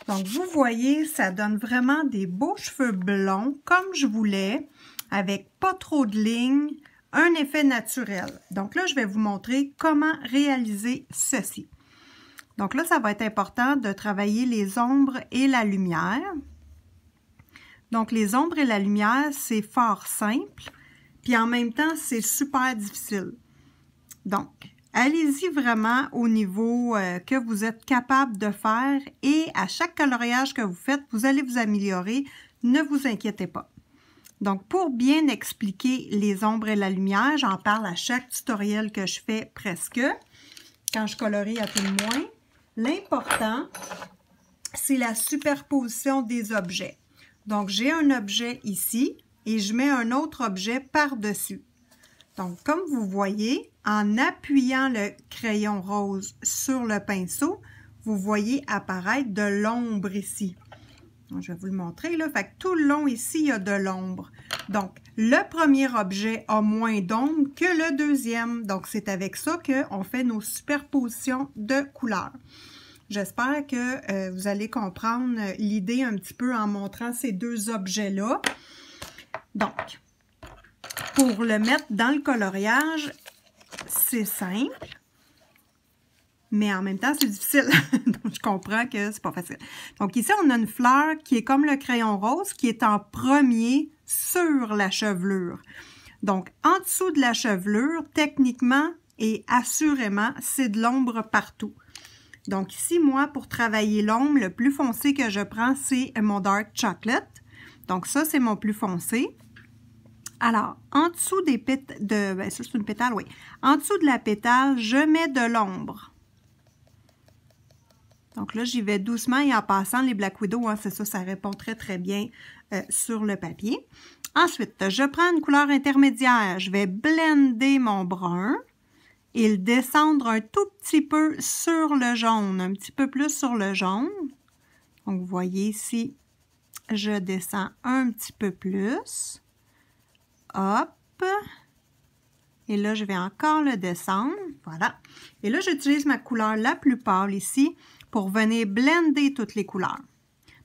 Donc vous voyez, ça donne vraiment des beaux cheveux blonds comme je voulais, avec pas trop de lignes, un effet naturel. Donc là, je vais vous montrer comment réaliser ceci. Donc là, ça va être important de travailler les ombres et la lumière. Donc, les ombres et la lumière, c'est fort simple, puis en même temps, c'est super difficile. Donc, allez-y vraiment au niveau que vous êtes capable de faire et à chaque coloriage que vous faites, vous allez vous améliorer. Ne vous inquiétez pas. Donc, pour bien expliquer les ombres et la lumière, j'en parle à chaque tutoriel que je fais presque, quand je colorie à tout le moins. L'important, c'est la superposition des objets. Donc, j'ai un objet ici et je mets un autre objet par-dessus. Donc, comme vous voyez, en appuyant le crayon rose sur le pinceau, vous voyez apparaître de l'ombre ici. Donc, je vais vous le montrer là. Fait que tout le long ici, il y a de l'ombre. Donc, le premier objet a moins d'ombre que le deuxième. Donc, c'est avec ça qu'on fait nos superpositions de couleurs. J'espère que vous allez comprendre l'idée un petit peu en montrant ces deux objets-là. Donc, pour le mettre dans le coloriage, c'est simple, mais en même temps, c'est difficile. Donc, je comprends que c'est pas facile. Donc, ici, on a une fleur qui est comme le crayon rose, qui est en premier sur la chevelure. Donc, en dessous de la chevelure, techniquement et assurément, c'est de l'ombre partout. Donc ici, moi, pour travailler l'ombre, le plus foncé que je prends, c'est mon Dark Chocolate. Donc ça, c'est mon plus foncé. Alors, en dessous des pétales, ça c'est une pétale, oui. En dessous de la pétale, je mets de l'ombre. Donc là, j'y vais doucement et en passant les Black Widow, hein, c'est ça, ça répond très, très bien sur le papier. Ensuite, je prends une couleur intermédiaire. Je vais blender mon brun. Et le descendre un tout petit peu sur le jaune, un petit peu plus sur le jaune. Donc, vous voyez ici, je descends un petit peu plus. Hop. Et là, je vais encore le descendre. Voilà. Et là, j'utilise ma couleur la plus pâle ici pour venir blender toutes les couleurs.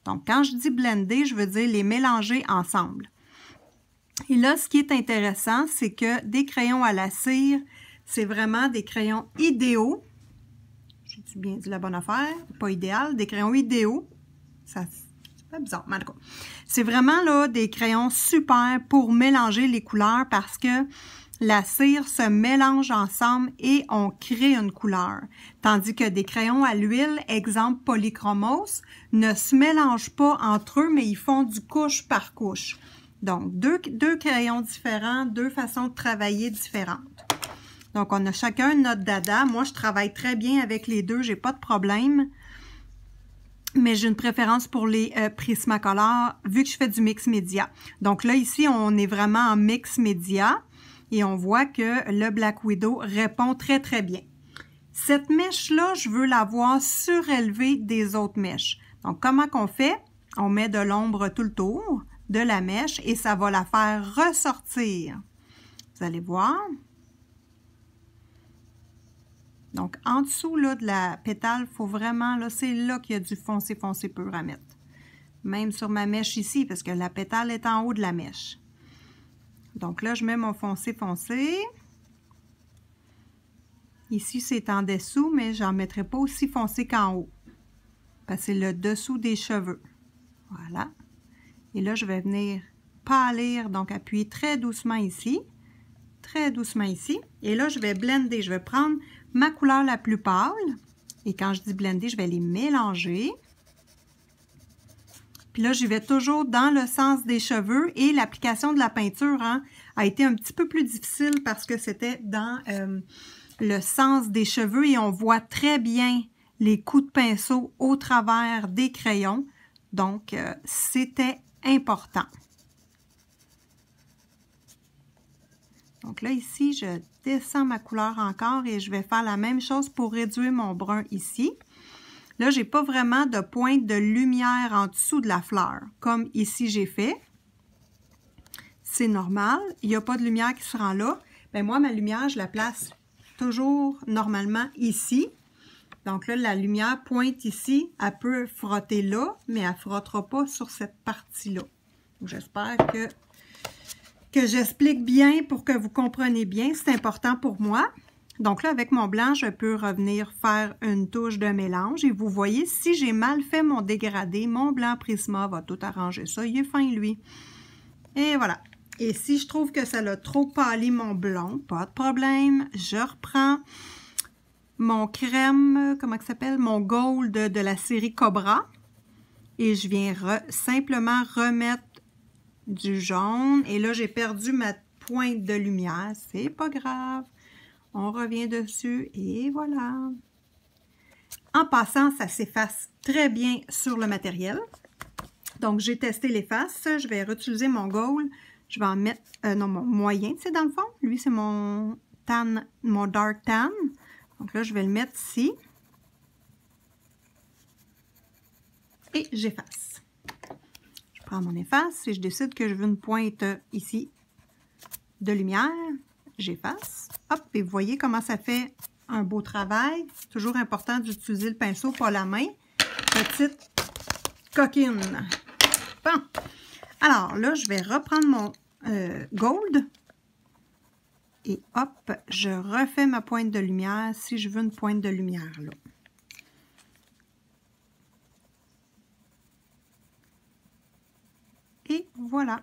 Donc, quand je dis blender, je veux dire les mélanger ensemble. Et là, ce qui est intéressant, c'est que des crayons à la cire, c'est vraiment des crayons idéaux. J'ai-tu bien dit la bonne affaire? Pas idéal, des crayons idéaux. Ça, c'est pas bizarre, mais en tout cas. C'est vraiment là des crayons super pour mélanger les couleurs parce que la cire se mélange ensemble et on crée une couleur. Tandis que des crayons à l'huile, exemple polychromos, ne se mélangent pas entre eux, mais ils font du couche par couche. Donc, deux crayons différents, deux façons de travailler différentes. Donc, on a chacun notre dada. Moi, je travaille très bien avec les deux, j'ai pas de problème. Mais j'ai une préférence pour les Prismacolor, vu que je fais du mix média. Donc là, ici, on est vraiment en mix média. Et on voit que le Black Widow répond très, très bien. Cette mèche-là, je veux la voir surélevée des autres mèches. Donc, comment qu'on fait? On met de l'ombre tout le tour de la mèche et ça va la faire ressortir. Vous allez voir. Donc, en dessous là, de la pétale, il faut vraiment, là, c'est là qu'il y a du foncé pur à mettre. Même sur ma mèche ici, parce que la pétale est en haut de la mèche. Donc là, je mets mon foncé. Ici, c'est en dessous, mais j'en mettrai pas aussi foncé qu'en haut. Parce que c'est le dessous des cheveux. Voilà. Et là, je vais venir pâlir, donc appuyer très doucement ici. Très doucement ici. Et là, je vais blender. Je vais prendre ma couleur la plus pâle. Et quand je dis blender, je vais les mélanger. Puis là, j'y vais toujours dans le sens des cheveux. Et l'application de la peinture a été un petit peu plus difficile parce que c'était dans le sens des cheveux. Et on voit très bien les coups de pinceau au travers des crayons. Donc, c'était important. Donc là, ici, je descends ma couleur encore et je vais faire la même chose pour réduire mon brun ici. Là, je n'ai pas vraiment de pointe de lumière en dessous de la fleur, comme ici j'ai fait. C'est normal, il n'y a pas de lumière qui se rend là. Bien, moi, ma lumière, je la place toujours normalement ici. Donc là, la lumière pointe ici, elle peut frotter là, mais elle ne frottera pas sur cette partie-là. J'espère que j'explique bien pour que vous compreniez bien. C'est important pour moi. Donc là, avec mon blanc, je peux revenir faire une touche de mélange. Et vous voyez, si j'ai mal fait mon dégradé, mon blanc Prisma va tout arranger ça. Il est fin, lui. Et voilà. Et si je trouve que ça a trop pâli mon blond, pas de problème. Je reprends mon crème, comment ça s'appelle? Mon gold de la série Cobra. Et je viens simplement remettre du jaune. Et là, j'ai perdu ma pointe de lumière. C'est pas grave. On revient dessus et voilà. En passant, ça s'efface très bien sur le matériel. Donc, j'ai testé l'efface. Je vais réutiliser mon gold. Je vais en mettre, non, mon moyen, c'est dans le fond. Lui, c'est mon tan, mon dark tan. Donc là, je vais le mettre ici. Et j'efface. Je prends mon efface et je décide que je veux une pointe ici de lumière. J'efface. Hop, et vous voyez comment ça fait un beau travail. Toujours important d'utiliser le pinceau, pas la main. Petite coquine. Bon. Alors là, je vais reprendre mon gold. Et hop, je refais ma pointe de lumière si je veux une pointe de lumière là. Et voilà.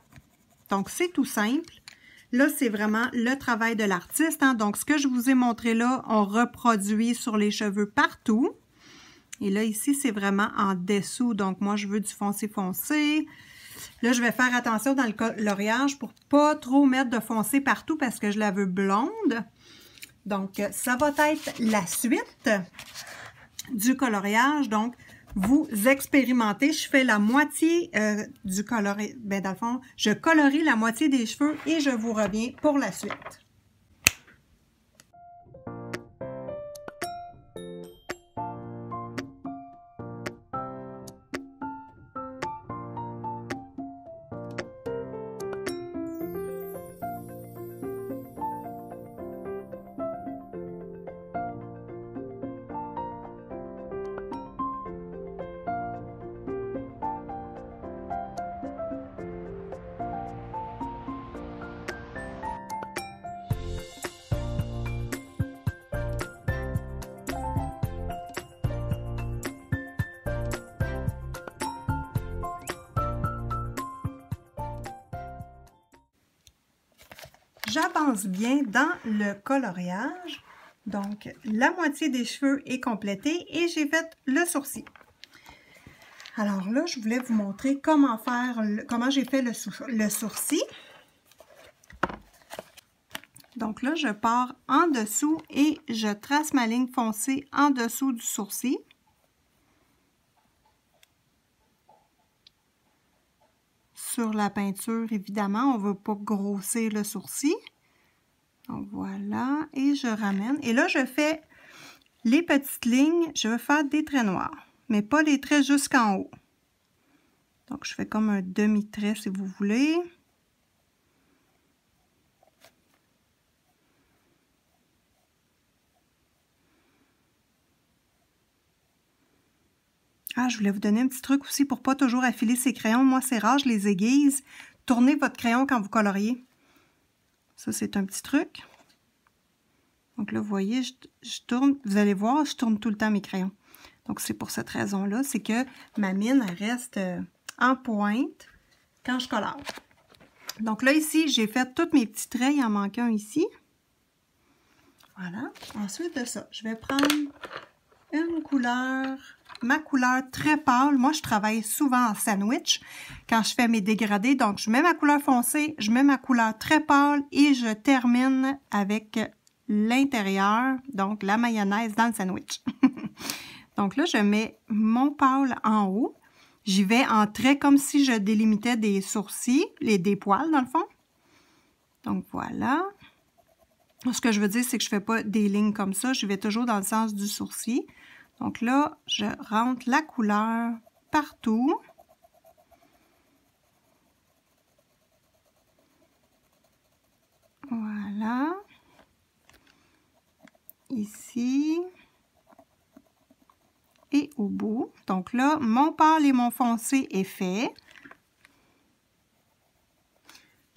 Donc, c'est tout simple. Là, c'est vraiment le travail de l'artiste. Donc, ce que je vous ai montré là, on reproduit sur les cheveux partout. Et là, ici, c'est vraiment en dessous. Donc, moi, je veux du foncé foncé. Là, je vais faire attention dans le coloriage pour pas trop mettre de foncé partout parce que je la veux blonde. Donc, ça va être la suite du coloriage. Donc, vous expérimentez. Je fais la moitié du coloré. Ben, dans le fond, je colorie la moitié des cheveux et je vous reviens pour la suite. j'avance bien dans le coloriage. Donc, la moitié des cheveux est complétée et j'ai fait le sourcil. Alors là, je voulais vous montrer comment j'ai fait le sourcil. Donc là, je pars en dessous et je trace ma ligne foncée en dessous du sourcil. Sur la peinture, évidemment, on ne veut pas grossir le sourcil. Donc voilà, et je ramène. Et là, je fais les petites lignes, je vais faire des traits noirs, mais pas les traits jusqu'en haut. Donc, je fais comme un demi-trait si vous voulez. Ah, je voulais vous donner un petit truc aussi pour pas toujours affiler ses crayons. Moi, c'est rare, je les aiguise. Tournez votre crayon quand vous coloriez. Ça, c'est un petit truc. Donc là, vous voyez, je tourne. Vous allez voir, je tourne tout le temps mes crayons. Donc, c'est pour cette raison-là. C'est que ma mine, elle reste en pointe quand je colore. Donc là, ici, j'ai fait tous mes petits traits. Il en manque un ici. Voilà. Ensuite de ça, je vais prendre une couleur, ma couleur très pâle. Moi, je travaille souvent en sandwich quand je fais mes dégradés. Donc, je mets ma couleur foncée, je mets ma couleur très pâle et je termine avec l'intérieur, donc la mayonnaise dans le sandwich. Donc là, je mets mon pâle en haut. J'y vais en trait comme si je délimitais des sourcils, des poils dans le fond. Donc voilà. Ce que je veux dire, c'est que je ne fais pas des lignes comme ça. Je vais toujours dans le sens du sourcil. Donc là, je rentre la couleur partout. Voilà. Ici. Et au bout. Donc là, mon pâle et mon foncé est fait.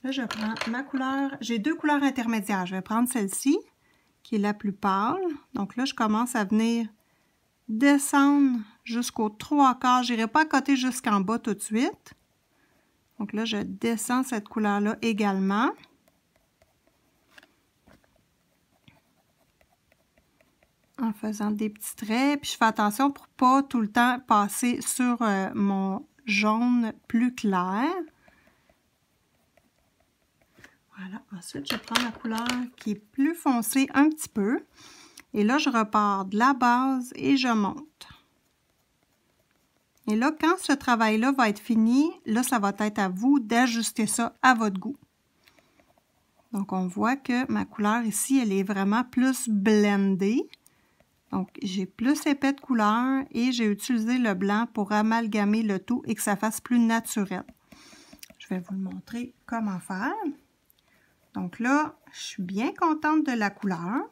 Là, je prends ma couleur. J'ai deux couleurs intermédiaires. Je vais prendre celle-ci, qui est la plus pâle. Donc là, je commence à venir descendre jusqu'au 3/4. Je n'irai pas à côté jusqu'en bas tout de suite. Donc là, je descends cette couleur-là également. En faisant des petits traits. Puis je fais attention pour ne pas tout le temps passer sur mon jaune plus clair. Voilà. Ensuite, je prends la couleur qui est plus foncée un petit peu. Et là, je repars de la base et je monte. Et là, quand ce travail-là va être fini, là, ça va être à vous d'ajuster ça à votre goût. Donc, on voit que ma couleur ici, elle est vraiment plus blendée. Donc, j'ai plus épais de couleur et j'ai utilisé le blanc pour amalgamer le tout et que ça fasse plus naturel. Je vais vous le montrer comment faire. Donc là, je suis bien contente de la couleur.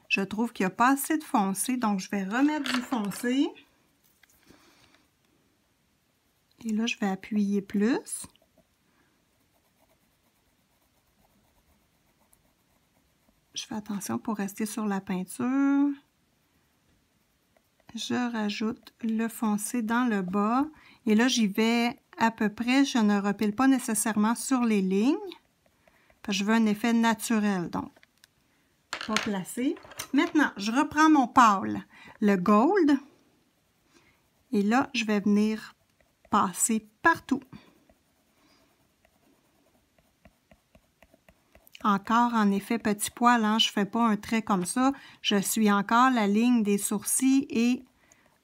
Je trouve qu'il n'y a pas assez de foncé, donc je vais remettre du foncé. Et là, je vais appuyer plus. Je fais attention pour rester sur la peinture. Je rajoute le foncé dans le bas. Et là, j'y vais à peu près. Je ne repile pas nécessairement sur les lignes. Parce que je veux un effet naturel, donc pas placé. Maintenant, je reprends mon pâle, le gold. Et là, je vais venir passer partout. Encore en effet petit poil, hein, je ne fais pas un trait comme ça. Je suis encore la ligne des sourcils et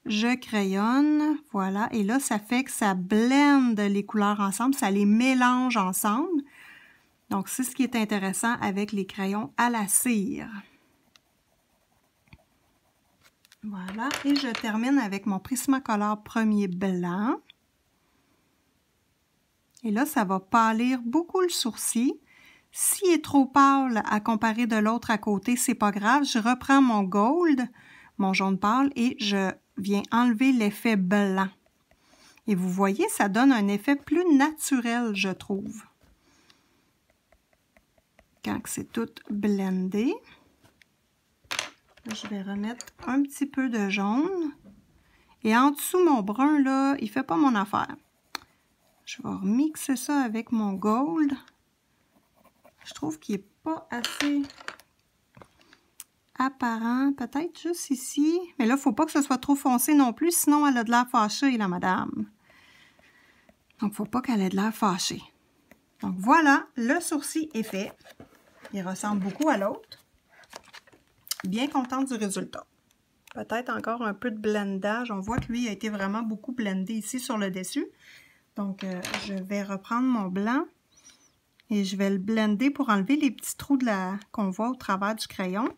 je crayonne. Voilà, et là, ça fait que ça blende les couleurs ensemble, ça les mélange ensemble. Donc, c'est ce qui est intéressant avec les crayons à la cire. Voilà, et je termine avec mon Prismacolor premier blanc. Et là, ça va pâlir beaucoup le sourcil. S'il est trop pâle à comparer de l'autre à côté, c'est pas grave. Je reprends mon gold, mon jaune pâle, et je viens enlever l'effet blanc. Et vous voyez, ça donne un effet plus naturel, je trouve. Quand c'est tout blendé. Là, je vais remettre un petit peu de jaune. Et en dessous, mon brun, là, il ne fait pas mon affaire. Je vais remixer ça avec mon gold. Je trouve qu'il n'est pas assez apparent. Peut-être juste ici. Mais là, il ne faut pas que ce soit trop foncé non plus, sinon elle a de l'air fâchée, la madame. Donc, il ne faut pas qu'elle ait de l'air fâchée. Donc, voilà, le sourcil est fait. Il ressemble beaucoup à l'autre. Bien contente du résultat. Peut-être encore un peu de blendage. On voit que lui a été vraiment beaucoup blendé ici sur le dessus. Donc, je vais reprendre mon blanc et je vais le blender pour enlever les petits trous qu'on voit au travers du crayon.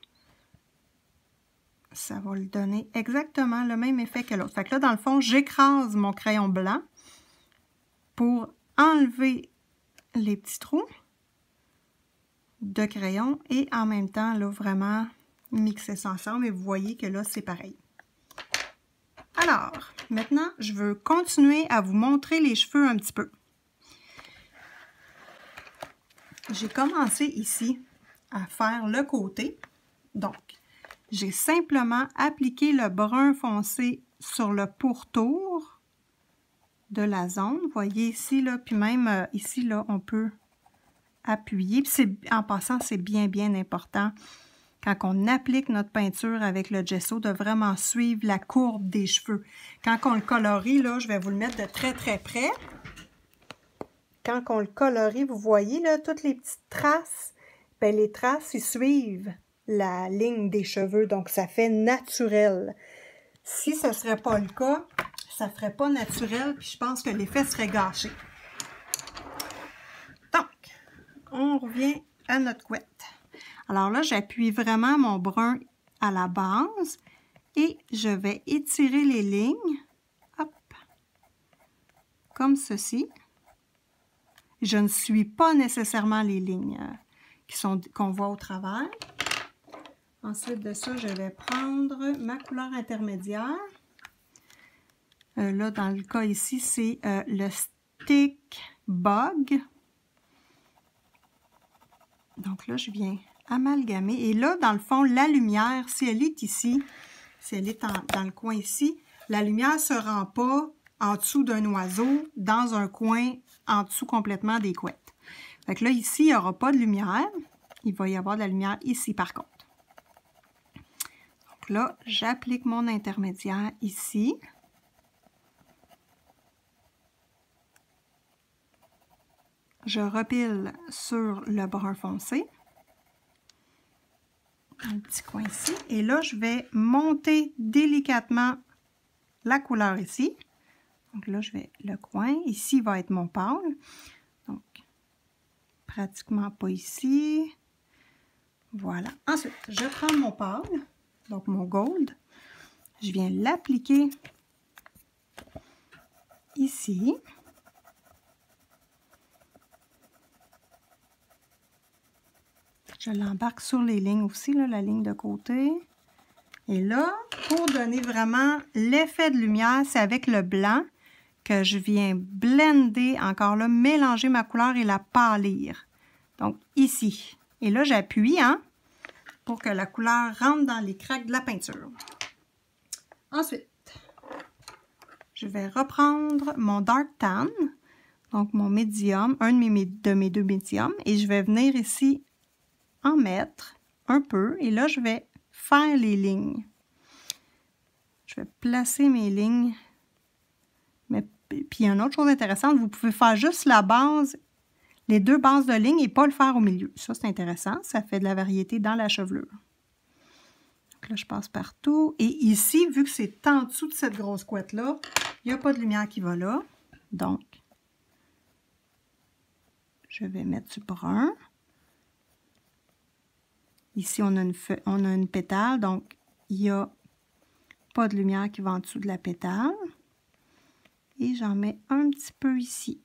Ça va lui donner exactement le même effet que l'autre. Fait que là, dans le fond, j'écrase mon crayon blanc pour enlever les petits trous de crayon et en même temps, là, vraiment mixer ça ensemble. Et vous voyez que là, c'est pareil. Alors, maintenant, je veux continuer à vous montrer les cheveux un petit peu. J'ai commencé ici à faire le côté. Donc, j'ai simplement appliqué le brun foncé sur le pourtour de la zone. Vous voyez ici, là, puis même ici, là, on peut appuyer. Puis en passant, c'est bien, bien important quand on applique notre peinture avec le gesso, de vraiment suivre la courbe des cheveux. Quand on le colorie, là, je vais vous le mettre de très, très près. Quand on le colorie, vous voyez, là, toutes les petites traces, bien, les traces, ils suivent la ligne des cheveux, donc ça fait naturel. Si ce ne serait pas le cas, ça ne ferait pas naturel, puis je pense que l'effet serait gâché. Donc, on revient à notre couette. Alors là, j'appuie vraiment mon brun à la base et je vais étirer les lignes, hop, comme ceci. Je ne suis pas nécessairement les lignes qu'on voit au travers. Ensuite de ça, je vais prendre ma couleur intermédiaire. Là, dans le cas ici, c'est le Stick Bug. Donc là, je viens amalgamer. Et là, dans le fond, la lumière, si elle est ici, si elle est dans le coin ici, la lumière ne se rend pas en dessous d'un oiseau, dans un coin en dessous complètement des couettes. Fait que là, ici, il n'y aura pas de lumière. Il va y avoir de la lumière ici, par contre. Donc là, j'applique mon intermédiaire ici. Je repile sur le brun foncé. Un petit coin ici. Et là, je vais monter délicatement la couleur ici. Donc là, je vais le coin. Ici va être mon pâle. Donc, pratiquement pas ici. Voilà. Ensuite, je prends mon pâle, donc mon gold. Je viens l'appliquer ici. Je l'embarque sur les lignes aussi, là, la ligne de côté. Et là, pour donner vraiment l'effet de lumière, c'est avec le blanc que je viens blender, encore là, mélanger ma couleur et la pâlir. Donc, ici. Et là, j'appuie, hein, pour que la couleur rentre dans les craques de la peinture. Ensuite, je vais reprendre mon Dark Tan, donc mon médium, un de mes deux médiums, et je vais venir ici en mettre un peu. Et là, je vais faire les lignes. Je vais placer mes lignes. Mais, puis, il y a une autre chose intéressante, vous pouvez faire juste la base, les deux bases de lignes et pas le faire au milieu. Ça, c'est intéressant. Ça fait de la variété dans la chevelure. Donc là, je passe partout. Et ici, vu que c'est en dessous de cette grosse couette-là, il n'y a pas de lumière qui va là. Donc, je vais mettre du brun. Ici, on a une pétale, donc il n'y a pas de lumière qui va en dessous de la pétale. Et j'en mets un petit peu ici.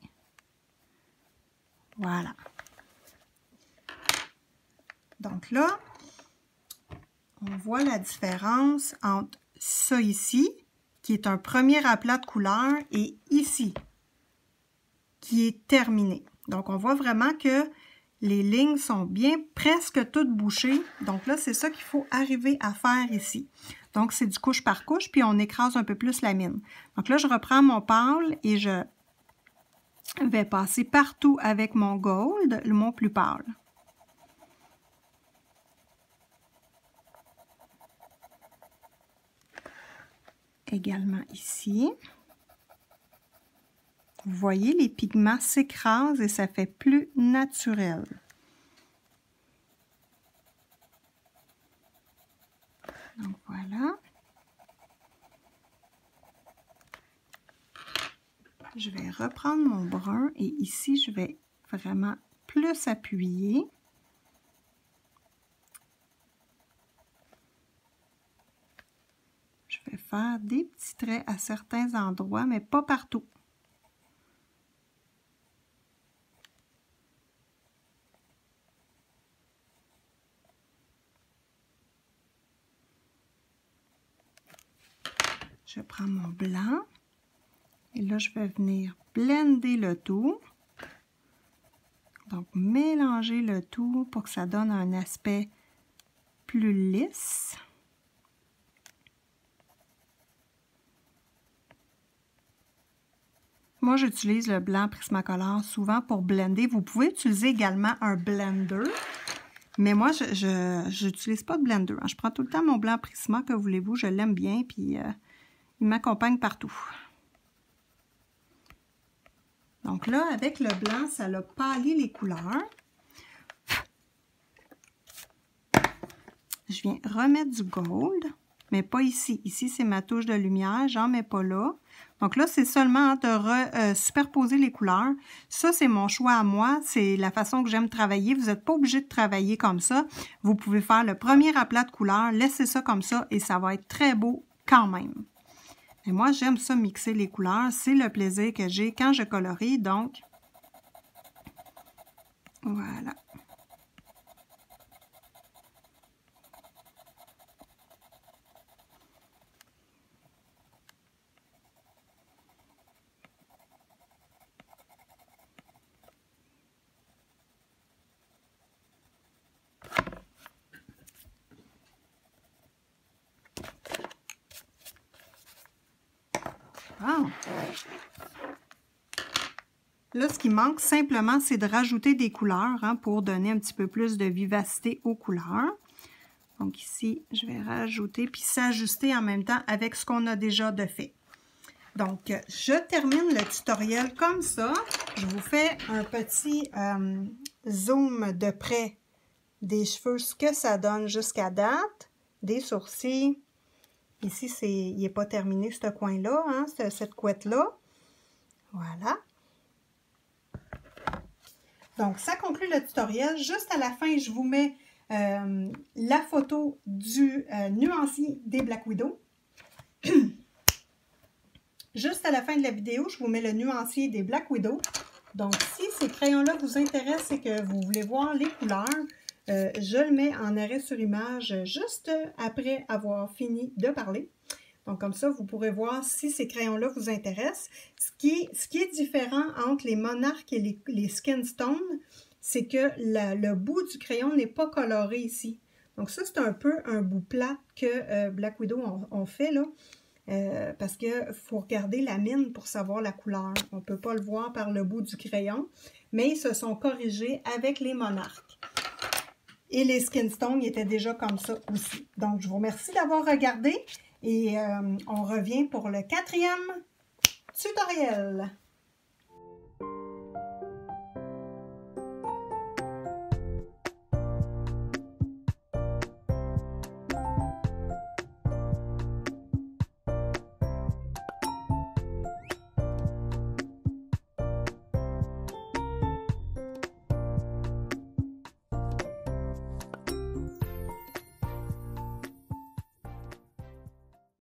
Voilà. Donc là, on voit la différence entre ça ici, qui est un premier aplat de couleur, et ici, qui est terminé. Donc, on voit vraiment que les lignes sont bien presque toutes bouchées. Donc là, c'est ça qu'il faut arriver à faire ici. Donc, c'est du couche par couche, puis on écrase un peu plus la mine. Donc là, je reprends mon pâle et je, vais passer partout avec mon gold, mon plus pâle. également ici. Vous voyez, les pigments s'écrasent et ça fait plus naturel. Donc voilà. Je vais reprendre mon brun et ici, je vais vraiment plus appuyer. Je vais faire des petits traits à certains endroits, mais pas partout. Je prends mon blanc et là, je vais venir blender le tout. Donc, mélanger le tout pour que ça donne un aspect plus lisse. Moi, j'utilise le blanc Prismacolor souvent pour blender. Vous pouvez utiliser également un blender. Mais moi, je n'utilise pas de blender. Je prends tout le temps mon blanc Prisma, que voulez-vous, je l'aime bien, puis il m'accompagne partout. Donc là, avec le blanc, ça a pâli les couleurs. Je viens remettre du gold, mais pas ici. Ici, c'est ma touche de lumière, j'en mets pas là. Donc là, c'est seulement de superposer les couleurs. Ça, c'est mon choix à moi. C'est la façon que j'aime travailler. Vous n'êtes pas obligé de travailler comme ça. Vous pouvez faire le premier aplat de couleurs, laisser ça comme ça et ça va être très beau quand même. Et moi, j'aime ça mixer les couleurs. C'est le plaisir que j'ai quand je colorie. Donc, voilà. Wow. Là, ce qui manque simplement, c'est de rajouter des couleurs pour donner un petit peu plus de vivacité aux couleurs. Donc ici, je vais rajouter puis s'ajuster en même temps avec ce qu'on a déjà de fait. Donc, je termine le tutoriel comme ça. Je vous fais un petit zoom de près des cheveux, ce que ça donne jusqu'à date, des sourcils. Ici, il n'est pas terminé, ce coin-là, cette couette-là. Voilà. Donc, ça conclut le tutoriel. Juste à la fin, je vous mets la photo du nuancier des Black Widow. Juste à la fin de la vidéo, je vous mets le nuancier des Black Widow. Donc, si ces crayons-là vous intéressent et que vous voulez voir les couleurs, je le mets en arrêt sur image juste après avoir fini de parler. Donc, comme ça, vous pourrez voir si ces crayons-là vous intéressent. Ce qui est différent entre les Monarch et les Skin Stone, c'est que le bout du crayon n'est pas coloré ici. Donc, ça, c'est un peu un bout plat que Black Widow ont fait, là. Parce qu'il faut regarder la mine pour savoir la couleur. On ne peut pas le voir par le bout du crayon, mais ils se sont corrigés avec les Monarch. Et les Skin Stone étaient déjà comme ça aussi. Donc, je vous remercie d'avoir regardé et on revient pour le 4e tutoriel.